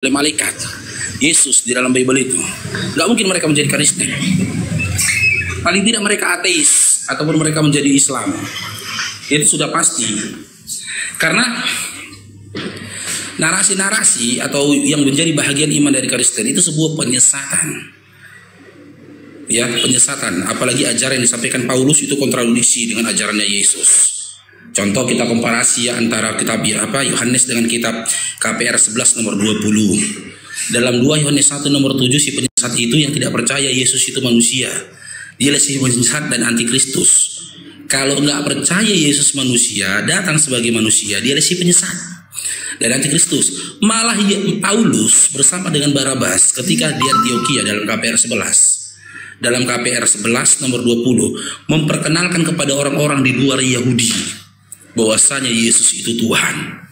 oleh malaikat Yesus di dalam Bible itu, nggak mungkin mereka menjadi Kristen. Paling tidak mereka ateis ataupun mereka menjadi Islam. Itu sudah pasti. Karena narasi-narasi atau yang menjadi bahagian iman dari Kristen itu sebuah penyesatan. Ya, penyesatan. Apalagi ajaran yang disampaikan Paulus itu kontradiksi dengan ajarannya Yesus. Contoh kita komparasi ya, antara kitab Yohanes dengan kitab KPR 11 nomor 20. Dalam 2 Yohanes 1 nomor 7, si penyesat itu yang tidak percaya Yesus itu manusia. Dia si penyesat dan antikristus. Kalau nggak percaya Yesus manusia, datang sebagai manusia, dia si penyesat dan antikristus. Malah Paulus bersama dengan Barabas ketika di Antioquia dalam KPR 11. Dalam KPR 11 nomor 20 memperkenalkan kepada orang-orang di luar Yahudi bahwasanya Yesus itu Tuhan.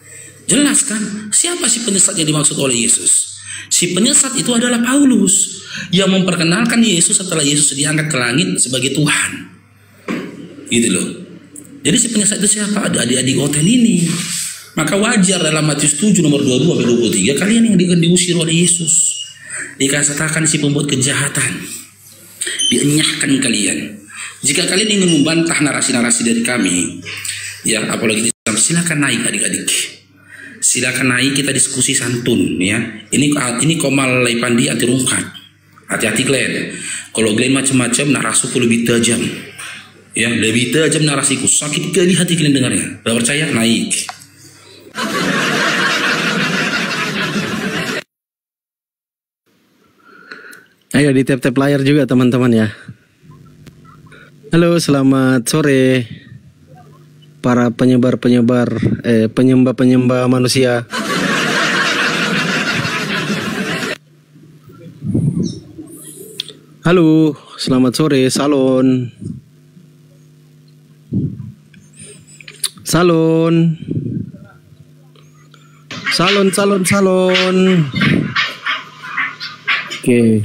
Jelas kan? Siapa si penyesat yang dimaksud oleh Yesus? Si penyesat itu adalah Paulus yang memperkenalkan Yesus setelah Yesus diangkat ke langit sebagai Tuhan. Gitu loh. Jadi si penyesat itu siapa? Ada adik-adik hotel ini. Maka wajar dalam Matius 7 nomor 22-23 kalian yang diusir oleh Yesus. Dikatakan si pembuat kejahatan. Dienyahkan kalian. Jika kalian ingin membantah narasi-narasi dari kami, ya apalagi silakan naik adik-adik. Silakan naik, kita diskusi santun ya. Ini Komal Laipandi anti rungkat. Hati-hati Glenn. Kalau Glenn macam-macam narasiku lebih tajam. Ya, lebih tajam narasiku. Sakit kali hati kalian dengarnya. Gak percaya? Naik. Ayo di tap-tap layar juga teman-teman ya. Halo, selamat sore para penyembah manusia. Halo, selamat sore, salon. Oke.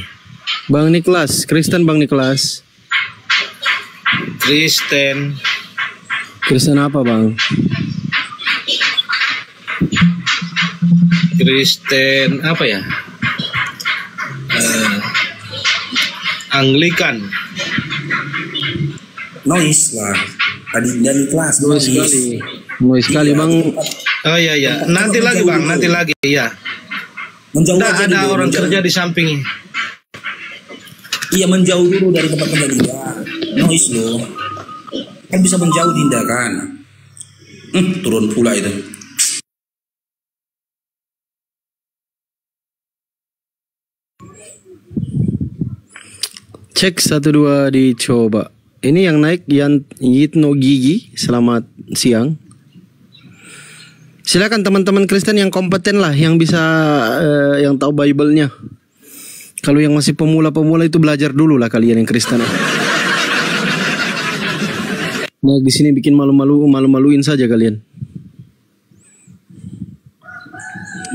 Bang Niklas, Kristen Bang Niklas. Kristen apa Bang? Kristen apa ya? Anglikan. Noise lah. Tadi dari kelas Noise sekali Bang. Oh iya. Nanti lagi Bang, nanti lagi ya. Ada orang kerja di samping. Iya, menjauh dulu dari tempat kejadian. Noise loh. Kan bisa menjauh Dinda kan. Turun pula itu. Cek 1 2 dicoba. Ini yang naik Yitno Gigi. Selamat siang. Silakan teman-teman Kristen yang kompeten lah, yang bisa yang tahu Bible-nya. Kalau yang masih pemula-pemula itu belajar dulu lah kalian yang Kristen. Nah, di sini bikin malu-maluin saja kalian.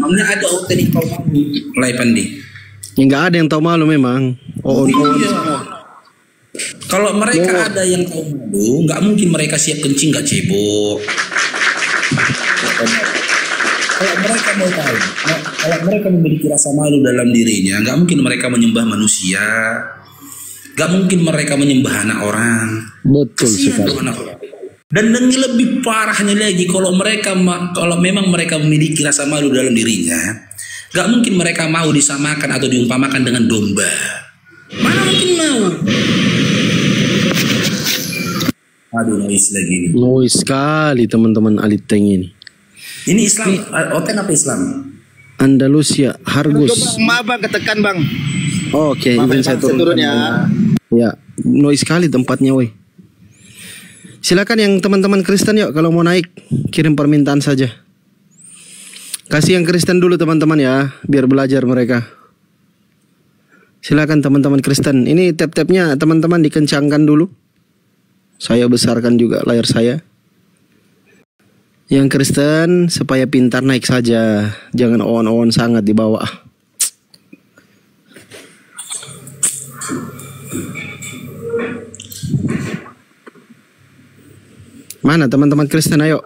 Memangnya ada hotel yang tahu malu, Laipandi? Ya nggak ada yang tahu malu memang. Kalau mereka ada yang tahu malu, nggak mungkin mereka siap kencing nggak cebok. Kalau mereka mau tahu, kalau mereka memiliki rasa malu dalam dirinya, nggak mungkin mereka menyembah manusia, nggak mungkin mereka menyembah anak orang. Betul sekali. Dan yang lebih parahnya lagi, kalau memang mereka memiliki rasa malu dalam dirinya, nggak mungkin mereka mau disamakan atau diumpamakan dengan domba. Mana mungkin mau? Aduh, noise lagi ini. Noise sekali teman-teman Aliteng ini. Ini Islam, Oten apa Islam? Andalusia, Hargus. Maaf Bang, ketekan Bang. Oke, izin saya turun ya. Ya, noise sekali tempatnya woi. Silakan yang teman-teman Kristen yuk, kalau mau naik kirim permintaan saja. Kasih yang Kristen dulu teman-teman ya, biar belajar mereka. Silakan teman-teman Kristen. Ini tap-tapnya teman-teman dikencangkan dulu. Saya besarkan juga layar saya. Yang Kristen supaya pintar naik saja, jangan on sangat di bawah. Mana teman-teman Kristen, ayo.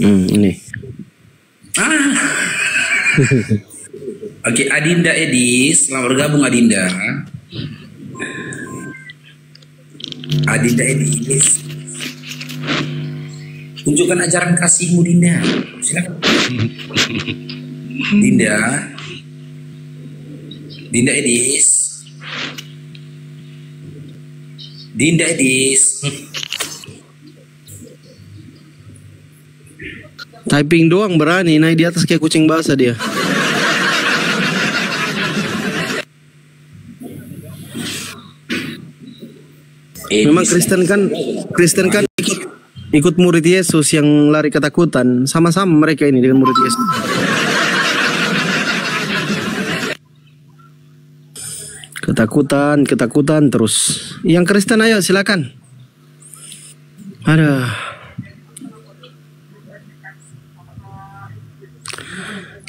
Ini. Oke, Adinda Edis, selamat bergabung Adinda. Adinda Edis, tunjukkan ajaran kasihmu Dinda. Silakan. Dinda Edis. Dinda Edis. Typing doang berani, naik di atas kayak kucing basah dia. Memang Kristen kan ikut murid Yesus yang lari ketakutan. Sama-sama mereka ini dengan murid Yesus. Ketakutan terus. Yang Kristen ayo silakan. Ada.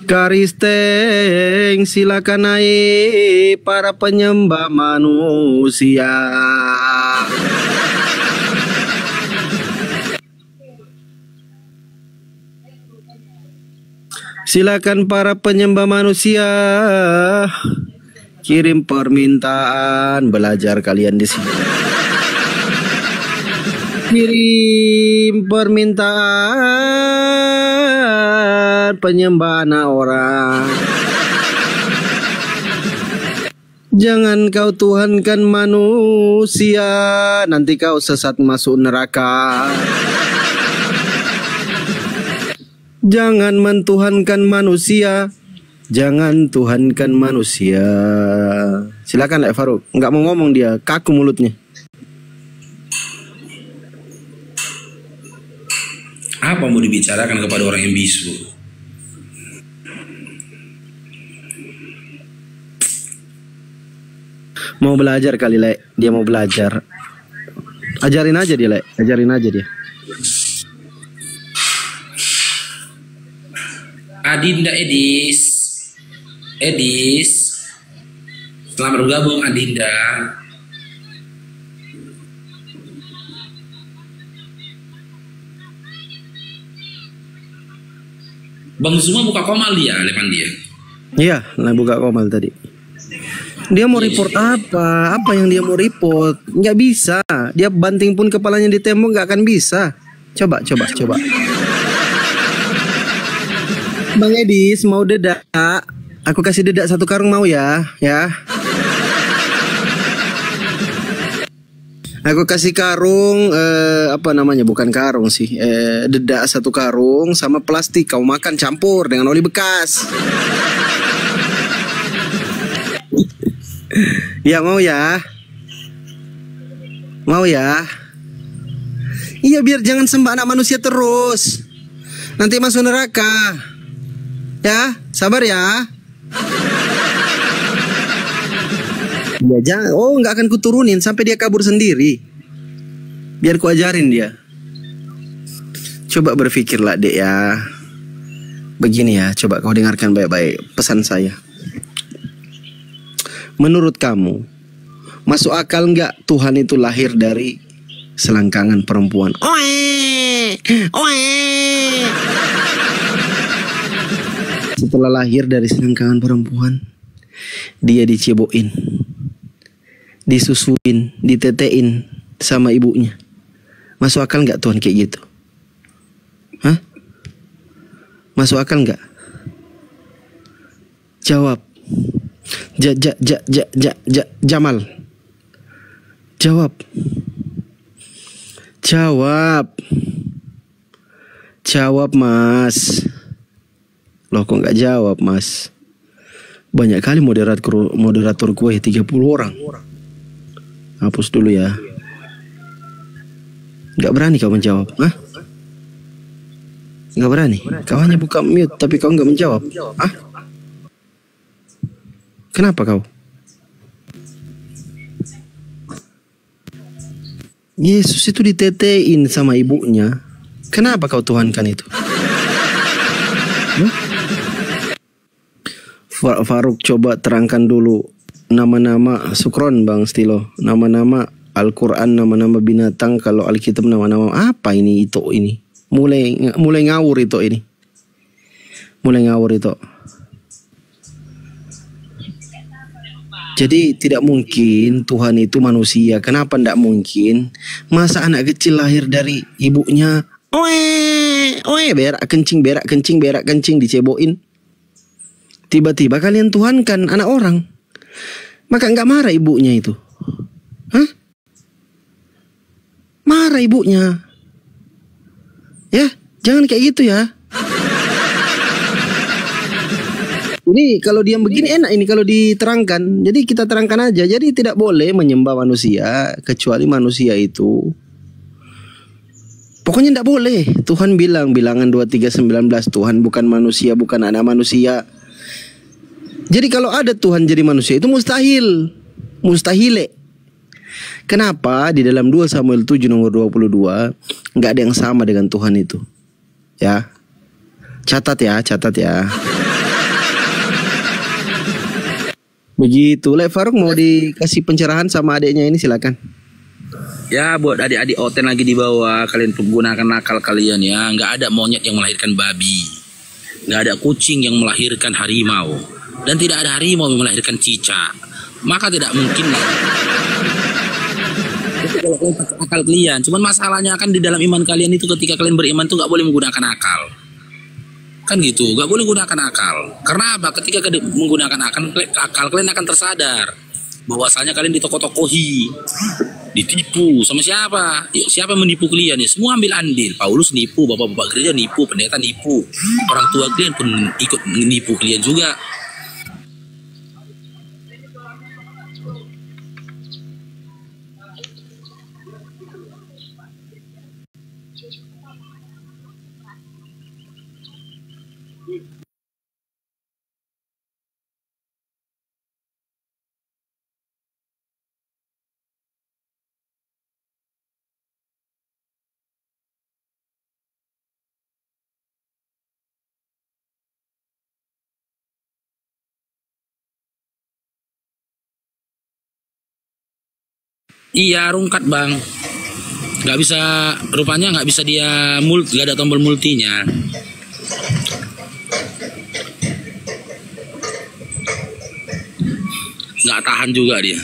Kristen silakan naik para penyembah manusia. Silakan para penyembah manusia, kirim permintaan belajar kalian di sini. Kirim permintaan penyembah anak orang. Jangan kau tuhankan manusia, nanti kau sesat masuk neraka. Jangan mentuhankan manusia, jangan tuhankan manusia. Silakan Lek Faruk, nggak mau ngomong dia, kaku mulutnya. Apa mau dibicarakan kepada orang yang bisu? Mau belajar kali Lek, dia mau belajar. Ajarin aja dia Lek, ajarin aja dia. Adinda Edis, selamat bergabung Adinda. Bang Zuma buka komal dia, lepan dia. Iya, lah buka komal tadi. Dia mau report apa? Apa yang dia mau report? Nggak bisa. Dia banting pun kepalanya di tembok nggak akan bisa. Coba. Bang Edis mau dedak? Aku kasih dedak 1 karung mau ya? Aku kasih karung apa namanya? Bukan karung sih. Dedak 1 karung sama plastik. Kau makan campur dengan oli bekas. Ya mau ya? Mau ya? Iya biar jangan sembah anak manusia terus. Nanti masuk neraka. Ya, sabar ya. Ya jangan, nggak akan kuturunin sampai dia kabur sendiri. Biar ku ajarin dia. Coba berpikirlah dek ya. Begini ya, coba kau dengarkan baik-baik pesan saya. Menurut kamu, masuk akal nggak Tuhan itu lahir dari selangkangan perempuan? Setelah lahir dari selangkangan perempuan, dia dicebokin, disusuin, ditetein sama ibunya. Masuk akal nggak Tuhan kayak gitu? Hah? Masuk akal nggak? Jawab. Jamal. Jawab Mas. Loh kok nggak jawab Mas? Banyak kali moderator gue 30 orang. Hapus dulu ya. Nggak berani kau menjawab, hah? Nggak berani. Kau hanya buka mute tapi kau nggak menjawab, hah? Kenapa kau? Yesus itu ditetein sama ibunya. Kenapa kau tuhankan itu? Faruk coba terangkan dulu nama-nama Sukron Bang Stilo, nama-nama Al-Quran, nama-nama binatang. Kalau Alkitab nama-nama apa ini itu ini? mulai ngawur itu ini. Mulai ngawur itu. Jadi tidak mungkin Tuhan itu manusia. Kenapa tidak mungkin? Masa anak kecil lahir dari ibunya, berak kencing diceboin. Tiba-tiba kalian tuhankan anak orang. Maka nggak marah ibunya itu. Hah? Marah ibunya. Ya, jangan kayak gitu ya. Ini kalau diam begini enak ini kalau diterangkan. Jadi kita terangkan aja. Jadi tidak boleh menyembah manusia kecuali manusia itu. Pokoknya tidak boleh. Tuhan bilang, bilangan 23:19, Tuhan bukan manusia, bukan anak manusia. Jadi kalau ada Tuhan jadi manusia itu mustahil. Mustahile. Kenapa? Di dalam 2 Samuel 7 nomor 22 nggak ada yang sama dengan Tuhan itu. Ya. Catat ya. Begitu. Lek Faruk mau dikasih pencerahan sama adiknya ini, silakan. Ya, buat adik-adik Oten lagi di bawah, kalian gunakan akal kalian ya. Nggak ada monyet yang melahirkan babi, nggak ada kucing yang melahirkan harimau, dan tidak ada harimau yang melahirkan cicak. Maka tidak mungkin lah. Itu kalau kalian pakai akal kalian. Cuman masalahnya kan di dalam iman kalian itu ketika kalian beriman tuh nggak boleh menggunakan akal. Kan gitu, gak boleh gunakan akal. Karena apa? Ketika kalian menggunakan akal, kalian akan tersadar bahwasanya kalian ditokoh-tokohi, ditipu sama siapa? Siapa yang menipu kalian? Ya, semua ambil andil. Paulus nipu, bapak-bapak gereja nipu, pendeta nipu, orang tua kalian pun ikut menipu kalian juga. Iya, rungkat bang. Nggak bisa, rupanya nggak bisa dia nggak ada tombol multinya. Nggak tahan juga dia.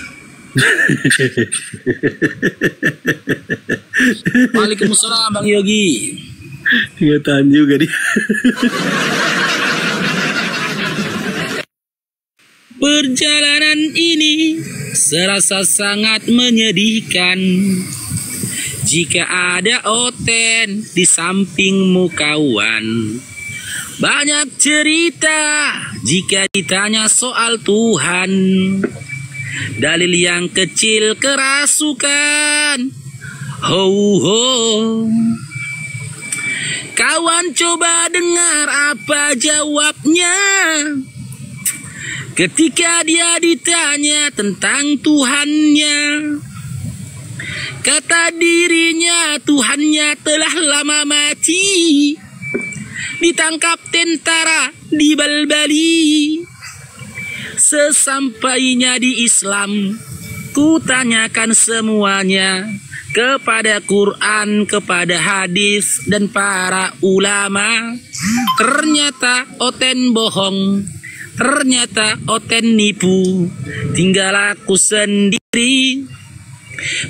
Waalaikumsalam Bang Yogi. Nggak tahan juga dia. Perjalanan ini serasa sangat menyedihkan. Jika ada Oten di sampingmu kawan, banyak cerita jika ditanya soal Tuhan. Dalil yang kecil kerasukan. Ho ho. Kawan coba dengar apa jawabnya ketika dia ditanya tentang Tuhannya. Kata dirinya Tuhannya telah lama mati, ditangkap tentara di Balbali. Sesampainya di Islam, ku tanyakan semuanya kepada Quran, kepada hadis dan para ulama. Ternyata Oten bohong, ternyata Oten nipu. Tinggal aku sendiri,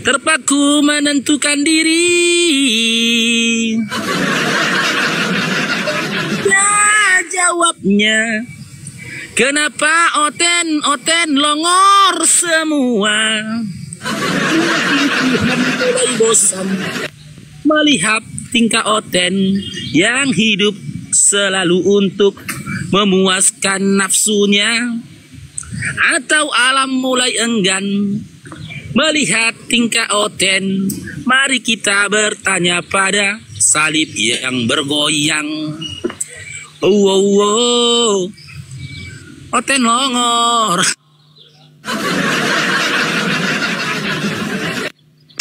terpaku menentukan diri. Ya jawabnya, kenapa Oten longor semua? Mulai bosan melihat tingkah Oten yang hidup selalu untuk memuaskan nafsunya, atau alam mulai enggan melihat tingkah Oten. Mari kita bertanya pada salib yang bergoyang. Oten longor.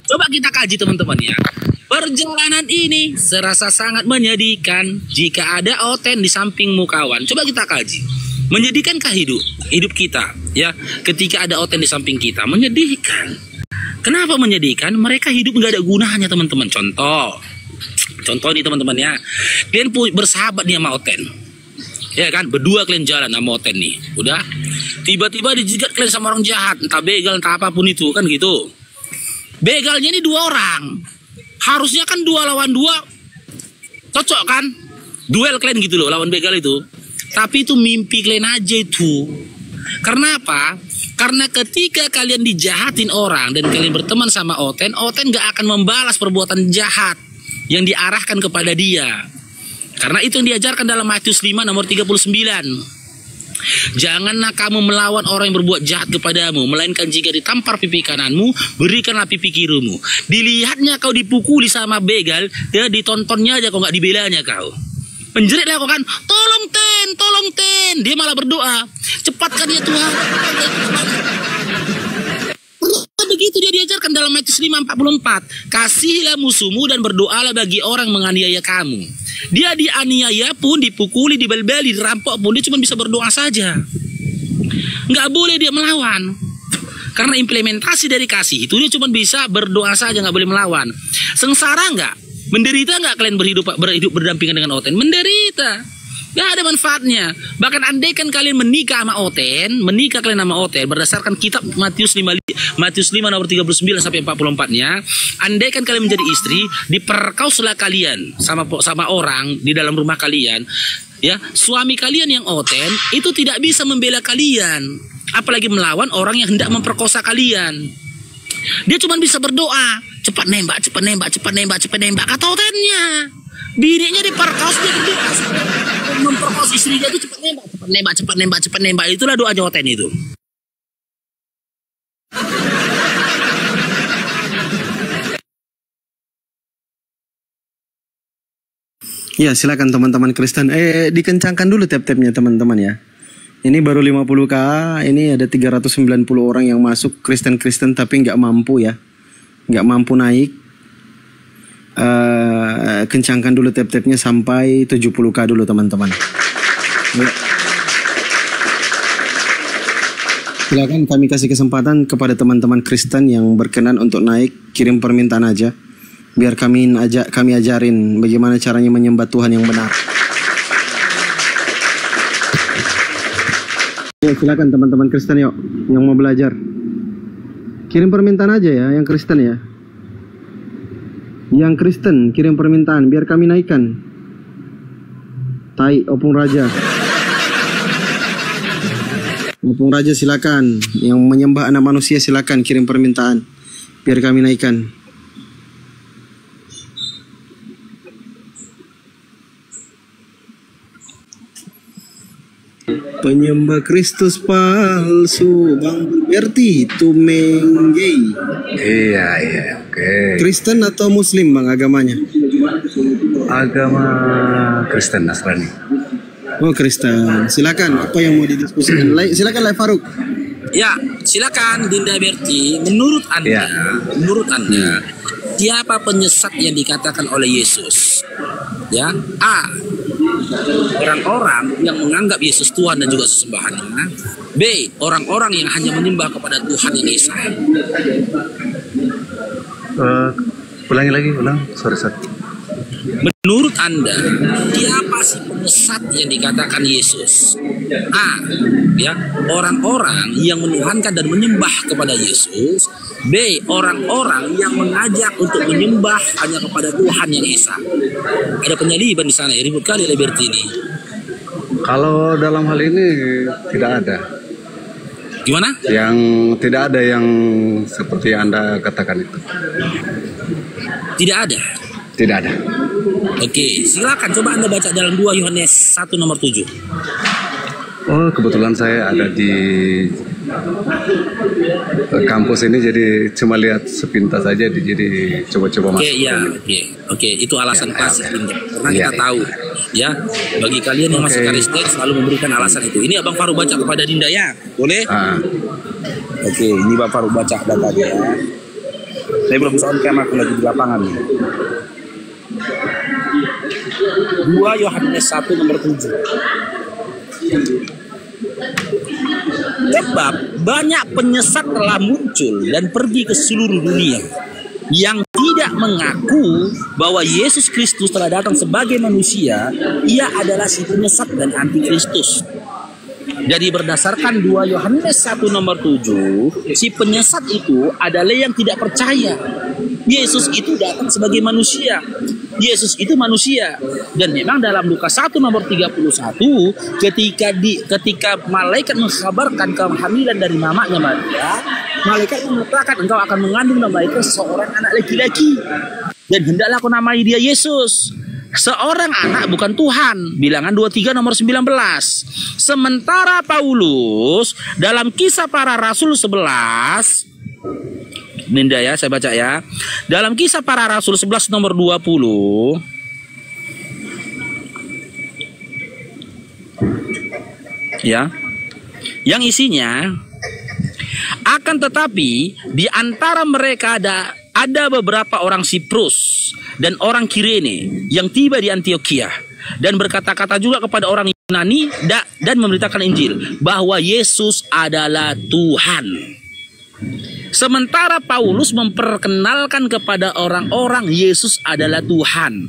Coba kita kaji teman-teman ya. Perjalanan ini serasa sangat menyedihkan jika ada Oten di sampingmu kawan. Coba kita kaji. Menyedihkankah hidup kita ya ketika ada Oten di samping kita? Menyedihkan. Kenapa menyedihkan? Mereka hidup nggak ada gunanya teman-teman. Contoh nih teman-teman ya. Kalian bersahabat nih sama Oten. Ya kan, berdua kalian jalan sama Oten nih. Udah. Tiba-tiba dijegat kalian sama orang jahat, entah begal, entah apapun itu, kan gitu. Begalnya ini 2 orang. Harusnya kan 2 lawan 2. Cocok kan? Duel kalian gitu loh, lawan begal itu. Tapi itu mimpi kalian aja itu. Karena apa? Karena ketika kalian dijahatin orang dan kalian berteman sama Oten, Oten gak akan membalas perbuatan jahat yang diarahkan kepada dia. Karena itu yang diajarkan dalam Matius 5 nomor 39. Janganlah kamu melawan orang yang berbuat jahat kepadamu, melainkan jika ditampar pipi kananmu, berikanlah pipi kirimu. Dilihatnya kau dipukuli sama begal, ya ditontonnya aja kau nggak dibelanya kau. Penjeritlah kau kan, tolong Ten. Dia malah berdoa, cepatkan ya Tuhan. Begitu dia diajarkan dalam Matius 5:44. Kasihilah musuhmu dan berdoalah bagi orang menganiaya kamu. Dia dianiaya pun, dipukuli, dibel-beli, dirampok pun, dia cuma bisa berdoa saja. Nggak boleh dia melawan. Karena implementasi dari kasih itu dia cuma bisa berdoa saja, nggak boleh melawan. Sengsara nggak? Menderita nggak kalian berhidup berdampingan dengan Oten? Menderita. Gak ada manfaatnya. Bahkan andaikan kalian menikah sama Oten, berdasarkan kitab Matius 5 nomor 39 sampai 44-nya, andaikan kalian menjadi istri, diperkauslah kalian sama orang di dalam rumah kalian, ya, suami kalian yang Oten itu tidak bisa membela kalian, apalagi melawan orang yang hendak memperkosa kalian. Dia cuma bisa berdoa, cepat nembak, kata Otennya. Bininya diperkos, dia berdoa memperkos istrinya itu, cepat nembak. Itulah doanya Oten itu. Ya, silakan teman-teman Kristen. Dikencangkan dulu tab-tabnya teman-teman ya. Ini baru 50k, ini ada 390 orang yang masuk Kristen-Kristen tapi nggak mampu ya. Nggak mampu naik. Kencangkan dulu tab-tabnya sampai 70k dulu teman-teman. Ya. Silakan kami kasih kesempatan kepada teman-teman Kristen yang berkenan untuk naik, kirim permintaan aja. Biar kami ajarin bagaimana caranya menyembah Tuhan yang benar. Ya, silakan teman-teman Kristen yuk yang mau belajar. Kirim permintaan aja ya yang Kristen ya. Yang Kristen kirim permintaan biar kami naikkan. Tai Opung Raja. Opung Raja silakan. Yang menyembah anak manusia silakan kirim permintaan biar kami naikkan. Penyembah Kristus palsu Bang Berti Tumengge. Iya, oke. Kristen atau Muslim Bang agamanya? Agama Kristen Nasrani. Oh Kristen. Silakan apa yang mau didiskusikan? Silakan Lai Faruk. Ya, silakan Dinda Berti. Menurut Anda, siapa penyesat yang dikatakan oleh Yesus? Ya, A. Orang-orang yang menganggap Yesus Tuhan dan juga sesembahannya. B. Orang-orang yang hanya menyembah kepada Tuhan yang Esa. Ulang. Sorry. Menurut Anda, siapa sih penyesat yang dikatakan Yesus? A. Ya, orang-orang yang menuhankan dan menyembah kepada Yesus. B. Orang-orang yang mengajak untuk menyembah hanya kepada Tuhan yang Esa. Ada penyaliban di sana, ribut kali Liberty ini. Kalau dalam hal ini tidak ada. Gimana? Yang tidak ada yang seperti Anda katakan itu. Tidak ada. Tidak ada. Oke, silakan coba Anda baca dalam 2 Yohanes 1 nomor 7. Oh, kebetulan saya ada di kampus ini, jadi cuma lihat sepintas saja, jadi coba-coba masuk. Oke, itu alasan klasik karena kita tahu ya, bagi kalian yang masuk Kristen selalu memberikan alasan itu. Ini Abang Faruk baca kepada Dinda ya, boleh? Oke, ini Bang Faruk baca datanya ya. Saya belum on cam, aku lagi di lapangan. 2 Yohanes 1 nomor 7. Sebab banyak penyesat telah muncul dan pergi ke seluruh dunia yang tidak tidak mengaku bahwa Yesus Kristus telah datang sebagai manusia, ia adalah si penyesat dan antikristus. Jadi berdasarkan 2 Yohanes 1 nomor 7, si penyesat itu adalah yang tidak percaya Yesus itu datang sebagai manusia. Yesus itu manusia. Dan memang dalam Lukas 1 nomor 31, ketika malaikat mengkabarkan kehamilan dari mamanya Maria, malaikat mengatakan engkau akan mengandung dan melahirkan seorang anak laki-laki, dan hendaklah kau namai dia Yesus. Seorang anak bukan Tuhan. Bilangan 23 nomor 19. Sementara Paulus dalam Kisah Para Rasul 11, Ninda ya, saya baca ya. Dalam Kisah Para Rasul 11 nomor 20, ya, yang isinya, akan tetapi di antara mereka ada beberapa orang Siprus dan orang Kirene yang tiba di Antioquia dan berkata-kata juga kepada orang Yunani dan memberitakan Injil bahwa Yesus adalah Tuhan. Sementara Paulus memperkenalkan kepada orang-orang Yesus adalah Tuhan.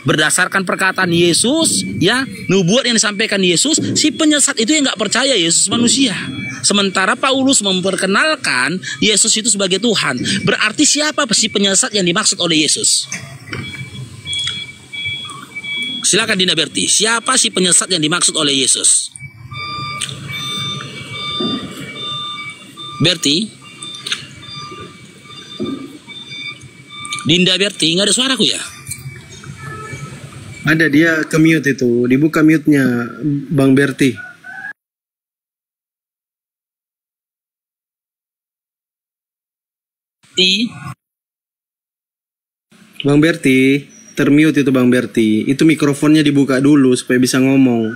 Berdasarkan perkataan Yesus, ya, nubuat yang disampaikan Yesus, si penyesat itu yang nggak percaya Yesus manusia. Sementara Paulus memperkenalkan Yesus itu sebagai Tuhan. Berarti siapa si penyesat yang dimaksud oleh Yesus? Silakan Dinda Berti. Siapa si penyesat yang dimaksud oleh Yesus? Berti? Dinda Berti, nggak ada suaraku ya? Ada, dia ke mute itu. Dibuka mute-nya Bang Berti. Bang Berti, termute itu Bang Berti. Itu mikrofonnya dibuka dulu supaya bisa ngomong.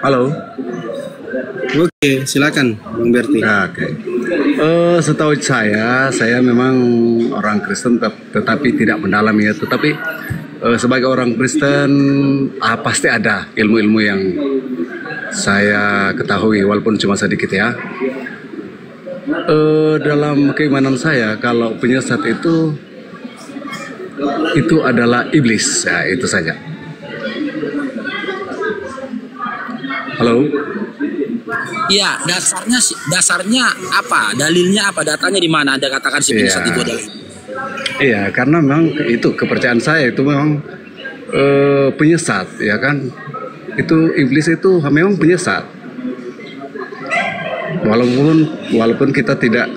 Halo. Oke, silakan Bang Berti. Oke. Setahu saya memang orang Kristen tetapi tidak mendalam ya. Tetapi sebagai orang Kristen pasti ada ilmu-ilmu yang saya ketahui walaupun cuma sedikit ya. Dalam keimanan saya kalau penyesat itu adalah iblis ya, itu saja. Halo. Ya, dasarnya apa? Dalilnya apa? Datanya di mana? Anda katakan si penyesat itu adalah? Iya, karena memang itu kepercayaan saya itu memang penyesat, ya kan? Itu iblis itu memang penyesat. Walaupun kita tidak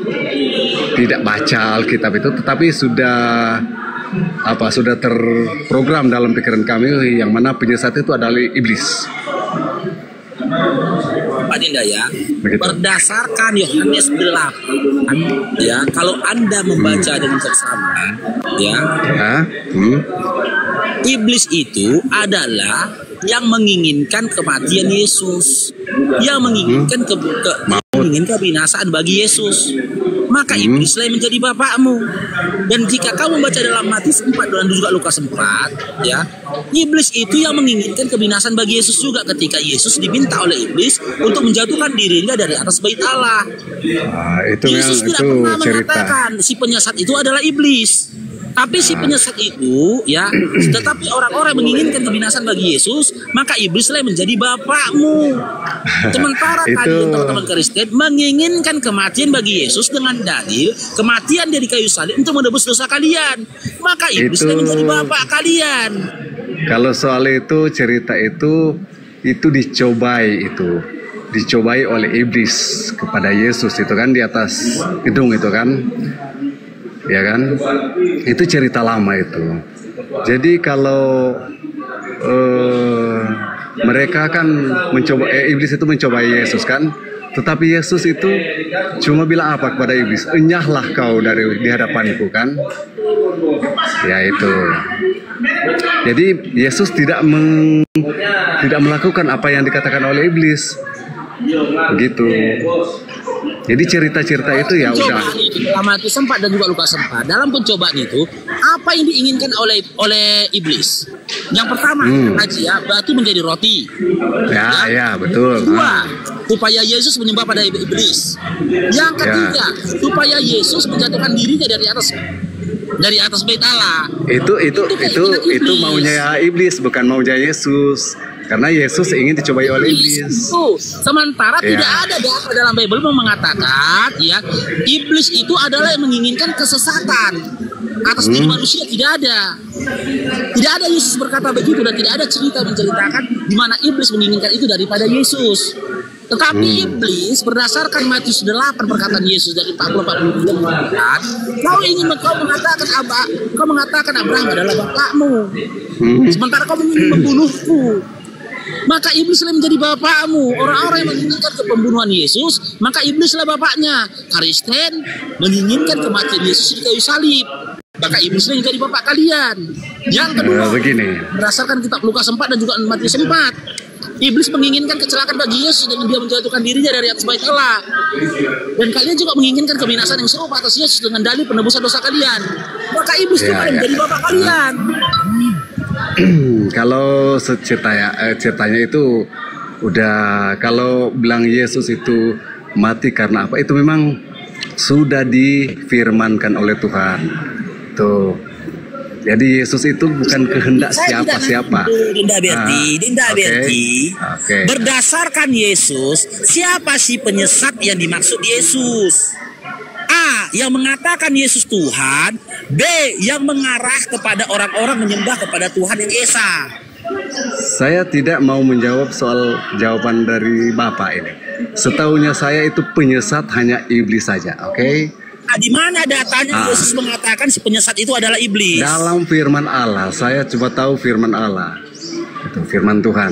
baca Alkitab itu, tetapi sudah terprogram dalam pikiran kami yang mana penyesat itu adalah iblis. Pak Dinda ya, begitu. Berdasarkan Yohanes 8 ya, kalau Anda membaca dengan seksama ya, iblis itu adalah yang menginginkan kematian Yesus, yang menginginkan kebinasaan bagi Yesus. Maka iblislah yang menjadi bapakmu. Dan jika kamu baca dalam Matius 4 dan juga Lukas 4 ya, iblis itu yang menginginkan kebinasaan bagi Yesus juga ketika Yesus diminta oleh iblis untuk menjatuhkan dirinya dari atas bait Allah. Yesus tidak pernah mengatakan si penyesat itu adalah iblis. Tapi si penyesat itu ya, tetapi orang-orang menginginkan kebinasaan bagi Yesus, maka iblislah yang menjadi bapakmu. Sementara kalian teman-teman Kristen menginginkan kematian bagi Yesus dengan dalil kematian dari kayu salib untuk menebus dosa kalian, maka iblislah yang menjadi bapak kalian. Kalau soal itu cerita itu dicobai oleh iblis kepada Yesus itu kan di atas gedung itu kan. Ya kan, itu cerita lama itu. Jadi kalau mereka kan iblis itu mencobai Yesus kan, tetapi Yesus itu cuma bilang apa kepada iblis? Enyahlah kau di hadapanku kan. Ya itu. Jadi Yesus tidak melakukan apa yang dikatakan oleh iblis. Begitu. Jadi cerita-cerita itu ya udah. Dalam Matius 4 dan juga Lukas 4, dalam pencobaan itu apa yang diinginkan oleh iblis? Yang pertama, Haji ya, batu menjadi roti. Ya, betul. Kedua, supaya Yesus menyembah pada iblis. Yang ketiga, supaya Yesus menjatuhkan dirinya dari atas bait Allah. Itu maunya iblis, bukan maunya Yesus. Karena Yesus ingin dicobai oleh iblis. Sementara tidak ada data dalam Bible mengatakan ya, iblis itu adalah yang menginginkan kesesatan atas diri manusia. Tidak ada Yesus berkata begitu, dan tidak ada cerita menceritakan di mana iblis menginginkan itu daripada Yesus. Tetapi iblis berdasarkan Matius 8 perkataan Yesus dari 40-40 mengatakan, kau mengatakan Abraham adalah bapakmu, sementara kau ingin membunuhku. Maka iblislah menjadi bapakmu. Orang-orang yang menginginkan pembunuhan Yesus, maka iblislah bapaknya. Kristen menginginkan kematian Yesus di kayu salib, maka iblislah yang jadi bapak kalian. Yang kedua, berdasarkan kitab Lukas 4 dan juga Matius 4, iblis menginginkan kecelakaan bagi Yesus dengan dia menjatuhkan dirinya dari atas bait Allah. Dan kalian juga menginginkan kebinasaan yang serupa atas Yesus dengan dalih penebusan dosa kalian. Maka iblis juga menjadi bapak kalian. Kalau ceritanya itu udah, kalau bilang Yesus itu mati karena apa, itu memang sudah difirmankan oleh Tuhan. Tuh. Jadi Yesus itu bukan kehendak siapa-siapa. Dinda Berti. Berdasarkan Yesus, siapa sih penyesat yang dimaksud Yesus? A, yang mengatakan Yesus Tuhan. B, yang mengarah kepada orang-orang menyembah kepada Tuhan yang Esa. Saya tidak mau menjawab soal jawaban dari Bapak ini. Setahunya saya itu penyesat hanya iblis saja, oke? Di mana datanya Yesus mengatakan si penyesat itu adalah iblis? Dalam firman Allah, saya coba tahu firman Allah. Itu firman Tuhan.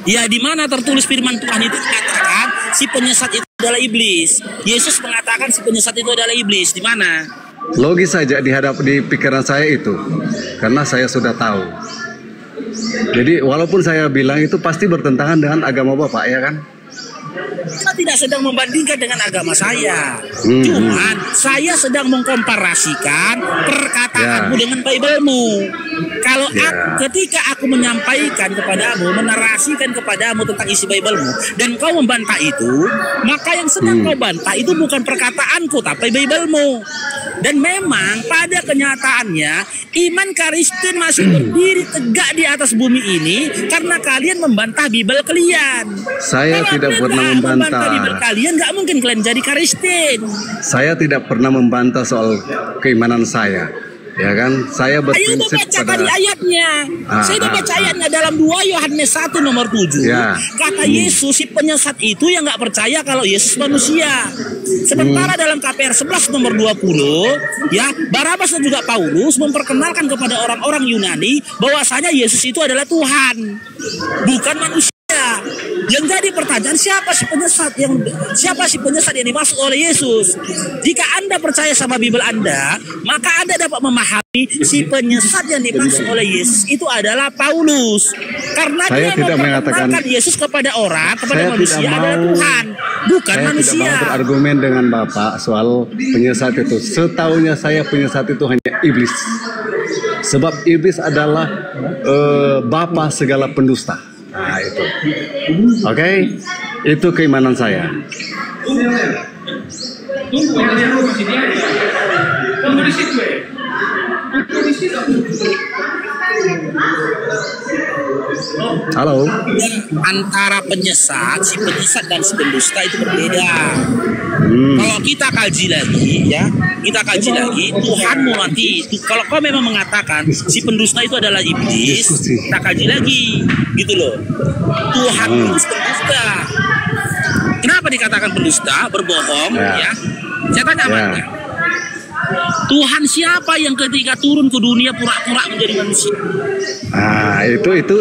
Ya, di mana tertulis firman Tuhan itu mengatakan si penyesat itu adalah iblis? Yesus mengatakan si penyesat itu adalah iblis. Di mana? Logis saja di pikiran saya itu. Karena saya sudah tahu. Jadi walaupun saya bilang itu pasti bertentangan dengan agama Bapak, ya kan? Saya tidak sedang membandingkan dengan agama saya. Cuman saya sedang mengkomparasikan perkataanmu dengan Bible-mu. Kalau ketika aku menyampaikan kepadamu, menarasikan kepadamu tentang isi Bible-mu, dan kau membantah itu, maka yang sedang kau bantah itu bukan perkataanku, tapi Bible-mu. Dan memang pada kenyataannya iman Kristen masih berdiri tegak di atas bumi ini karena kalian membantah Bible kalian. Saya tidak pernah membantah Bible kalian, nggak mungkin kalian jadi Kristen. Saya tidak pernah membantah soal keimanan saya. Ya kan, saya berprinsip pada tadi ayatnya. Saya udah baca ayatnya dalam 2 Yohanes 1 nomor 7. Kata Yesus si penyesat itu yang nggak percaya kalau Yesus manusia. Sementara dalam KPR 11 nomor 20, ya, Barnabas dan juga Paulus memperkenalkan kepada orang-orang Yunani bahwasanya Yesus itu adalah Tuhan, bukan manusia. Yang jadi pertanyaan, siapa si penyesat yang dimaksud oleh Yesus? Jika Anda percaya sama Bible Anda, maka Anda dapat memahami si penyesat yang dimaksud oleh Yesus itu adalah Paulus. Karena dia memperkenalkan Yesus kepada manusia adalah Tuhan, bukan manusia. Saya tidak mau berargumen dengan Bapak soal penyesat itu. Setahunya saya penyesat itu hanya iblis. Sebab iblis adalah bapa segala pendusta. Nah itu, oke, itu keimanan saya. Halo. Antara si penyesat dan si pendusta itu berbeda. Kalau kita kaji lagi, Tuhan mau nanti. Kalau kau memang mengatakan si pendusta itu adalah iblis, kita kaji lagi, gitu loh. Tuhan itu pendusta. Kenapa dikatakan pendusta? Berbohong, ya. Saya tanya apa? Tuhan siapa yang ketika turun ke dunia pura-pura menjadi manusia?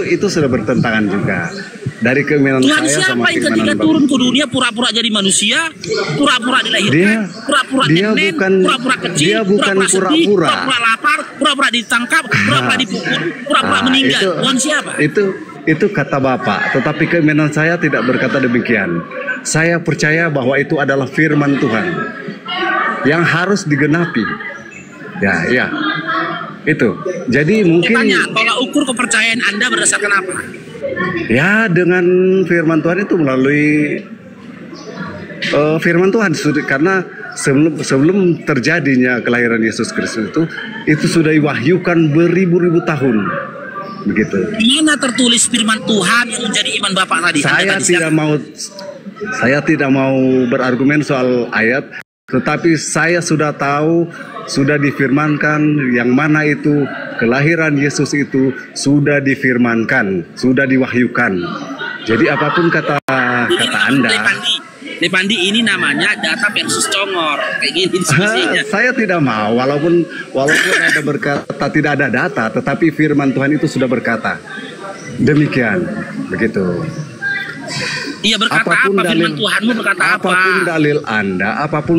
Itu sudah bertentangan juga. Dari keimanan Tuhan saya siapa yang ketika turun ke dunia pura-pura jadi manusia, pura-pura dilahirkan, pura-pura nenek, pura-pura kecil, pura-pura sedih, pura-pura lapar, pura-pura ditangkap, pura-pura dipukul, pura-pura meninggal. Tuhan siapa? Itu kata Bapak, tetapi keimanan saya tidak berkata demikian. Saya percaya bahwa itu adalah firman Tuhan yang harus digenapi. Ya. Itu. Jadi mungkin tanya, tolak ukur kepercayaan Anda berdasarkan apa? ya dengan firman Tuhan itu melalui firman Tuhan, karena sebelum terjadinya kelahiran Yesus Kristus itu sudah diwahyukan beribu-ribu tahun. Begitu. Di mana tertulis firman Tuhan yang menjadi iman Bapak tadi? Saya tidak mau berargumen soal ayat, tetapi saya sudah tahu, sudah difirmankan yang mana itu kelahiran Yesus itu sudah difirmankan, sudah diwahyukan. Jadi apapun kata Anda, Lepandi, ini namanya data versus congor, kayak gini diskusinya. Saya tidak mau, walaupun ada berkata tidak ada data, tetapi firman Tuhan itu sudah berkata demikian, begitu. Iya, berkata apapun apa? Firman Tuhanmu berkata apapun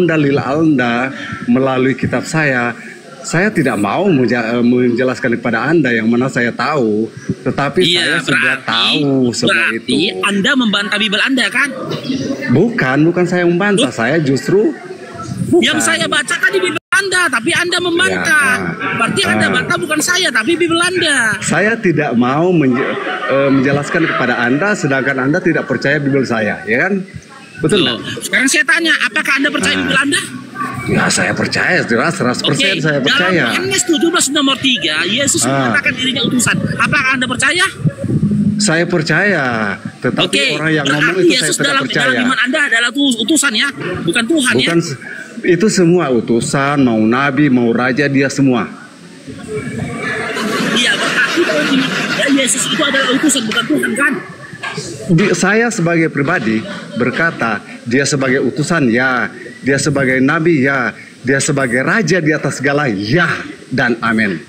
dalil Anda melalui kitab saya tidak mau menjelaskan kepada Anda yang mana saya tahu, tetapi saya sudah tahu semua itu. Berarti Anda membantah Bible Anda kan? Bukan saya membantah, saya justru yang saya bacakan di Bible Anda, tapi Anda membantah. Berarti Anda bantah bukan saya, tapi Bible Anda. Saya tidak mau menjelaskan kepada Anda, sedangkan Anda tidak percaya Bible saya, ya kan? Betul nggak? Sekarang saya tanya, apakah Anda percaya Bible Anda? Ya, saya percaya, jelas 100% saya percaya. Dalam Yohanes 17 nomor 3, Yesus mengatakan dirinya utusan. Apakah Anda percaya? Saya percaya, tetapi orang yang ngomong itu Yesus saya tidak percaya. Dalam iman Anda adalah utusan ya, bukan Tuhan ya. Itu semua utusan, mau nabi, mau raja, dia semua. Iya, berarti Yesus itu adalah utusan, bukan Tuhan kan? Saya sebagai pribadi berkata, dia sebagai utusan ya, dia sebagai nabi ya, dia sebagai raja di atas segala ya, dan amin.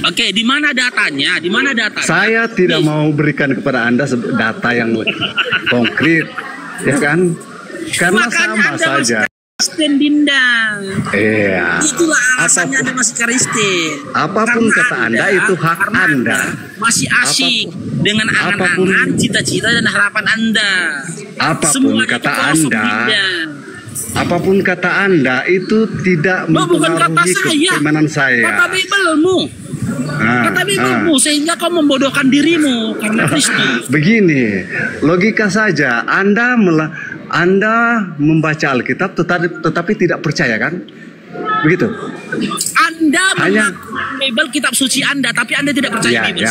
Oke, di mana datanya? Di mana datanya? Saya tidak mau berikan kepada Anda data yang konkret, ya kan? Karena sama saja. Kristen Dinda. Iya. Itulah alasannya Anda masih Kristen. Apapun kata Anda itu hak Anda. Masih asyik dengan angan-angan, cita-cita dan harapan Anda. Apapun kata Anda. Apapun kata Anda itu tidak mempengaruhi keimanan saya. Kata Bible-mu. Kata Bible-mu sehingga kau membodohkan dirimu karena Kristus. Begini, logika saja. Anda membaca Alkitab tetapi tidak percaya kan? Begitu. Anda Bible kitab suci Anda, tapi Anda tidak percaya Bible.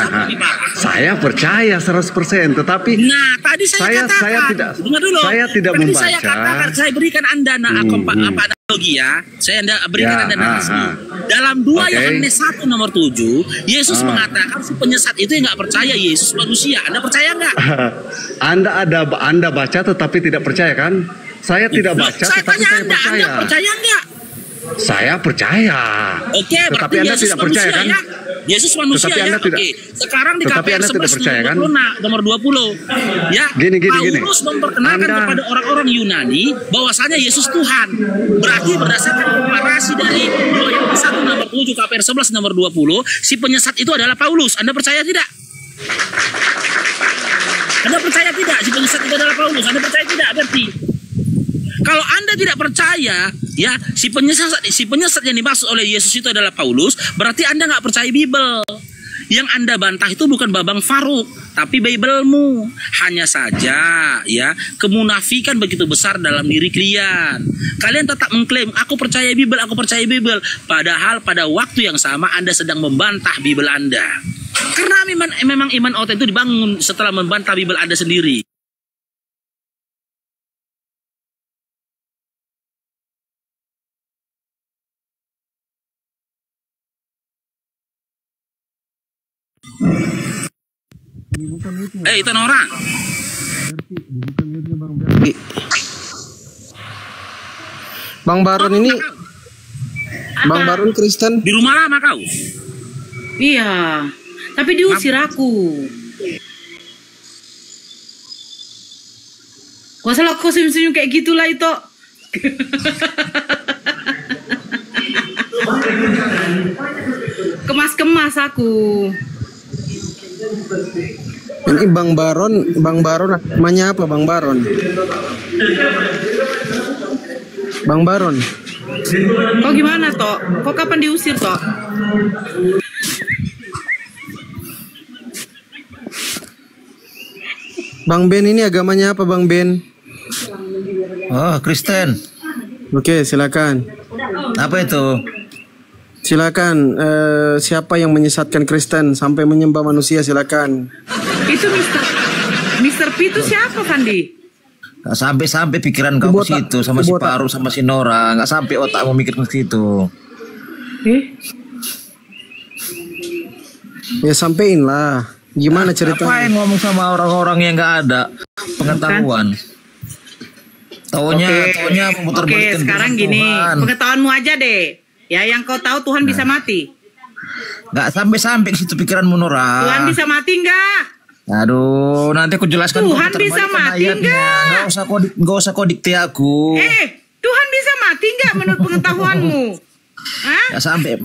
Saya percaya 100%, tetapi tadi saya katakan, saya tidak membaca. Saya katakan, saya berikan Anda analogi ya. Saya berikan Anda narasi. Dalam 2 Yohanes 1 nomor 7, Yesus mengatakan si penyesat itu yang nggak percaya Yesus manusia. Anda percaya nggak? Anda baca tetapi tidak percaya kan? Saya tidak baca tetapi saya percaya. Anda percaya nggak? Saya percaya. Oke, tetapi Anda tidak percaya kan? Ya? Yesus manusia tetapi Anda tidak. Sekarang di KPR 11 kan? nomor 20 ya. Paulus memperkenalkan kepada orang-orang Yunani bahwasanya Yesus Tuhan. Berarti berdasarkan komparasi dari 2 Yohanes 1 nomor 7 KPR 11 nomor 20, si penyesat itu adalah Paulus. Anda percaya tidak? Anda percaya tidak si penyesat itu adalah Paulus? Anda percaya tidak berarti? Kalau Anda tidak percaya, ya si penyesat yang dimaksud oleh Yesus itu adalah Paulus, berarti Anda nggak percaya Bible. Yang Anda bantah itu bukan Babang Faruk, tapi Bible-mu. Hanya saja, ya kemunafikan begitu besar dalam diri kalian. Kalian tetap mengklaim, aku percaya Bible, aku percaya Bible. Padahal pada waktu yang sama Anda sedang membantah Bible Anda. Karena memang iman otentik itu dibangun setelah membantah Bible Anda sendiri. Itu orang. Bang Baron ini, Bang Baron Kristen. Di rumah lama kau? Iya, tapi diusir aku. Kok salah kau senyum-senyum kayak gitulah itu. Kemas-kemas aku. Ini Bang Baron namanya apa Bang Baron? Bang Baron. Kok gimana toh? Kok kapan diusir toh? Bang Ben ini agamanya apa Bang Ben? Oh, Kristen. Oke, silakan. Apa itu? Silakan. Siapa yang menyesatkan Kristen sampai menyembah manusia? Silakan. Itu Mr. P itu siapa, Fandi? Gak sampai pikiran kau ke situ sama si Paru sama si Nora. Gak sampai otak mau mikir ke situ. Ya sampein lah. Gimana ceritanya? Apa yang ngomong sama orang-orang yang gak ada pengetahuan? Taunya Oke, sekarang gini, pengetahuanmu aja deh. Ya, yang kau tahu Tuhan bisa mati. Gak sampai ke situ pikiranmu, Nora. Tuhan bisa mati enggak? Aduh, nanti aku jelaskan. Tuhan bisa mati enggak? Gak usah kau dikte aku. Tuhan bisa mati enggak menurut pengetahuanmu? Hah?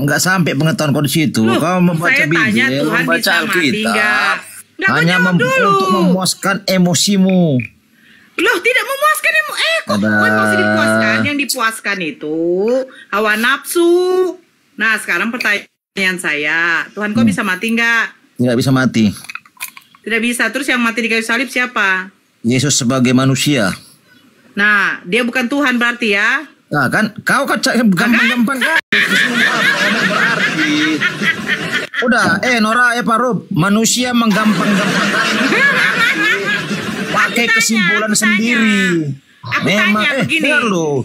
Gak sampai pengetahuan kau di situ. Kau membaca Bibel, membaca Alkitab, hanya untuk memuaskan emosimu. Loh, tidak memuaskan kok masih dipuaskan? Yang dipuaskan itu hawa nafsu. Nah, sekarang pertanyaan saya, Tuhan kau bisa mati enggak? Tidak bisa mati. Tidak bisa. Terus yang mati di kayu salib siapa? Yesus sebagai manusia. Nah, dia bukan Tuhan berarti ya? Nah kan, kau gampang-gampang kan? Berarti. Udah, Nora, Parub, manusia menggampang-gampangkan. Pakai kesimpulan sendiri. Aku tanya begini.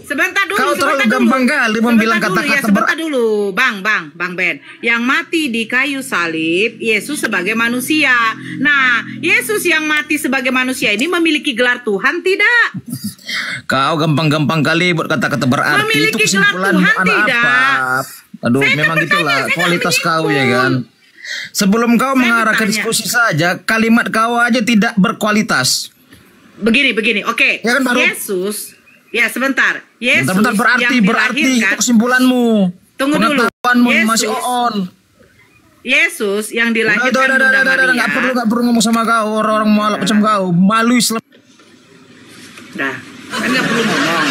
Sebentar dulu. Kau terlalu gampang kali membilang kata-kata sebentar dulu, Bang Ben. Yang mati di kayu salib Yesus sebagai manusia. Nah, Yesus yang mati sebagai manusia ini memiliki gelar Tuhan tidak? Kau gampang-gampang kali buat kata-kata berarti. Memiliki itu kesimpulan gelar Tuhan tidak? Apa? Aduh, memang gitulah kualitas kau ya kan. Sebelum kau mengarah ke diskusi saja, kalimat kau aja tidak berkualitas. Begini, oke. Ya kan, Yesus, ya sebentar. Yesus bentar, berarti itu kesimpulanmu. Tunggu dulu. Yesus masih on. Yesus yang dilahirkan Bunda Maria. Nggak perlu ngomong sama kau, orang-orang mualaf macam kau, malu Islam. Dah, kan nggak perlu ngomong.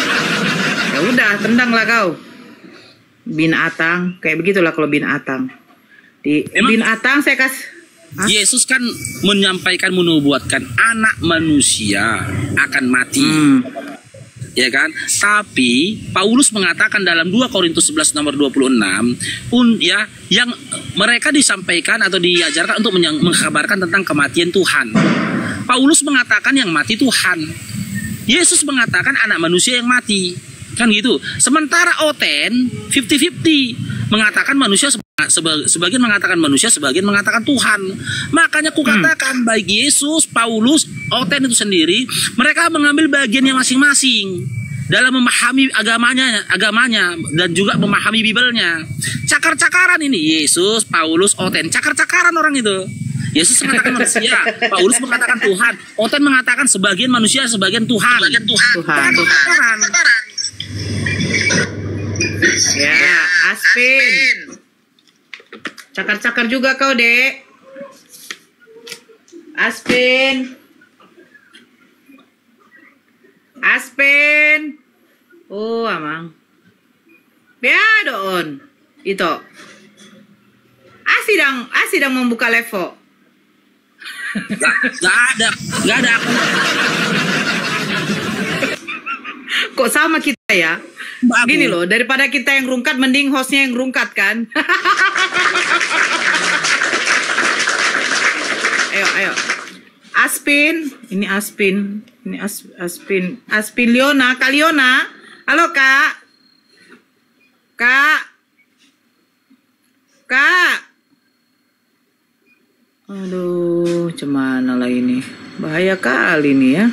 Ya udah, tendanglah kau. Binatang, kayak begitulah kalau binatang. Binatang saya kasih. Yesus kan menyampaikan, menubuatkan anak manusia akan mati. Ya kan? Tapi Paulus mengatakan dalam 2 Korintus 11 nomor 26 yang mereka disampaikan atau diajarkan untuk mengkabarkan tentang kematian Tuhan. Paulus mengatakan yang mati Tuhan. Yesus mengatakan anak manusia yang mati. Kan gitu. Sementara Oten 50-50 mengatakan manusia sebagian mengatakan manusia, sebagian mengatakan Tuhan. Makanya kukatakan baik Yesus, Paulus, Oten itu sendiri, mereka mengambil bagiannya masing-masing dalam memahami agamanya dan juga memahami Bibelnya. Cakar-cakaran ini Yesus, Paulus, Oten, cakar-cakaran orang itu. Yesus mengatakan manusia, Paulus mengatakan Tuhan, Oten mengatakan sebagian manusia, sebagian Tuhan. Tuhan. Ya, Aspin. Cakar-cakar juga kau, Dek. Aspin. Oh, amang. Biadon. Ito. Asidang membuka levo. Gak ada. Kok sama kita ya? Gini loh, daripada kita yang rungkat, mending hostnya yang rungkat kan? Ayo. Aspin. Liona. Kak Liona. Halo, Kak. Aduh, cemana lah ini. Bahaya kali nih ya.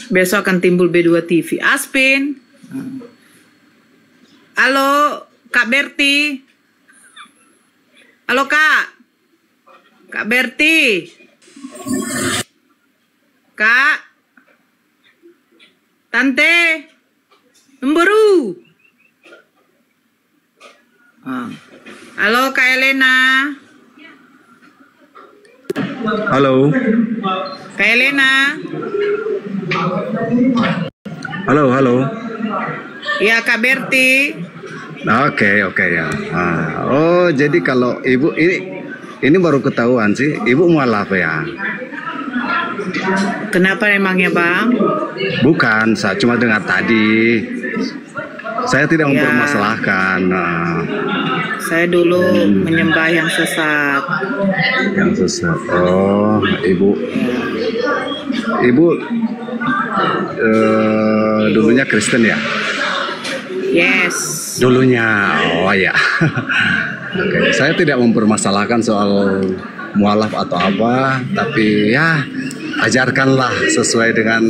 Besok akan timbul B2 TV. Aspin. Halo, Kak Berti. Halo, Kak. Kak Berti. Kak. Tante. Memburu. Halo, Kak Elena. Halo. Kak Elena. Halo. Ya, Kak Berti. Oke ya. Oh, jadi kalau ibu ini ini baru ketahuan sih, Ibu mualaf ya? Kenapa emangnya Bang? Bukan, saya cuma dengar tadi. Saya tidak Ya. mempermasalahkan. Saya dulu menyembah yang sesat. Yang sesat. Oh, Ibu. Ibu dulunya Kristen ya? Yes. Dulunya, oh ya. Oke, saya tidak mempermasalahkan soal mualaf atau apa, tapi ya ajarkanlah sesuai dengan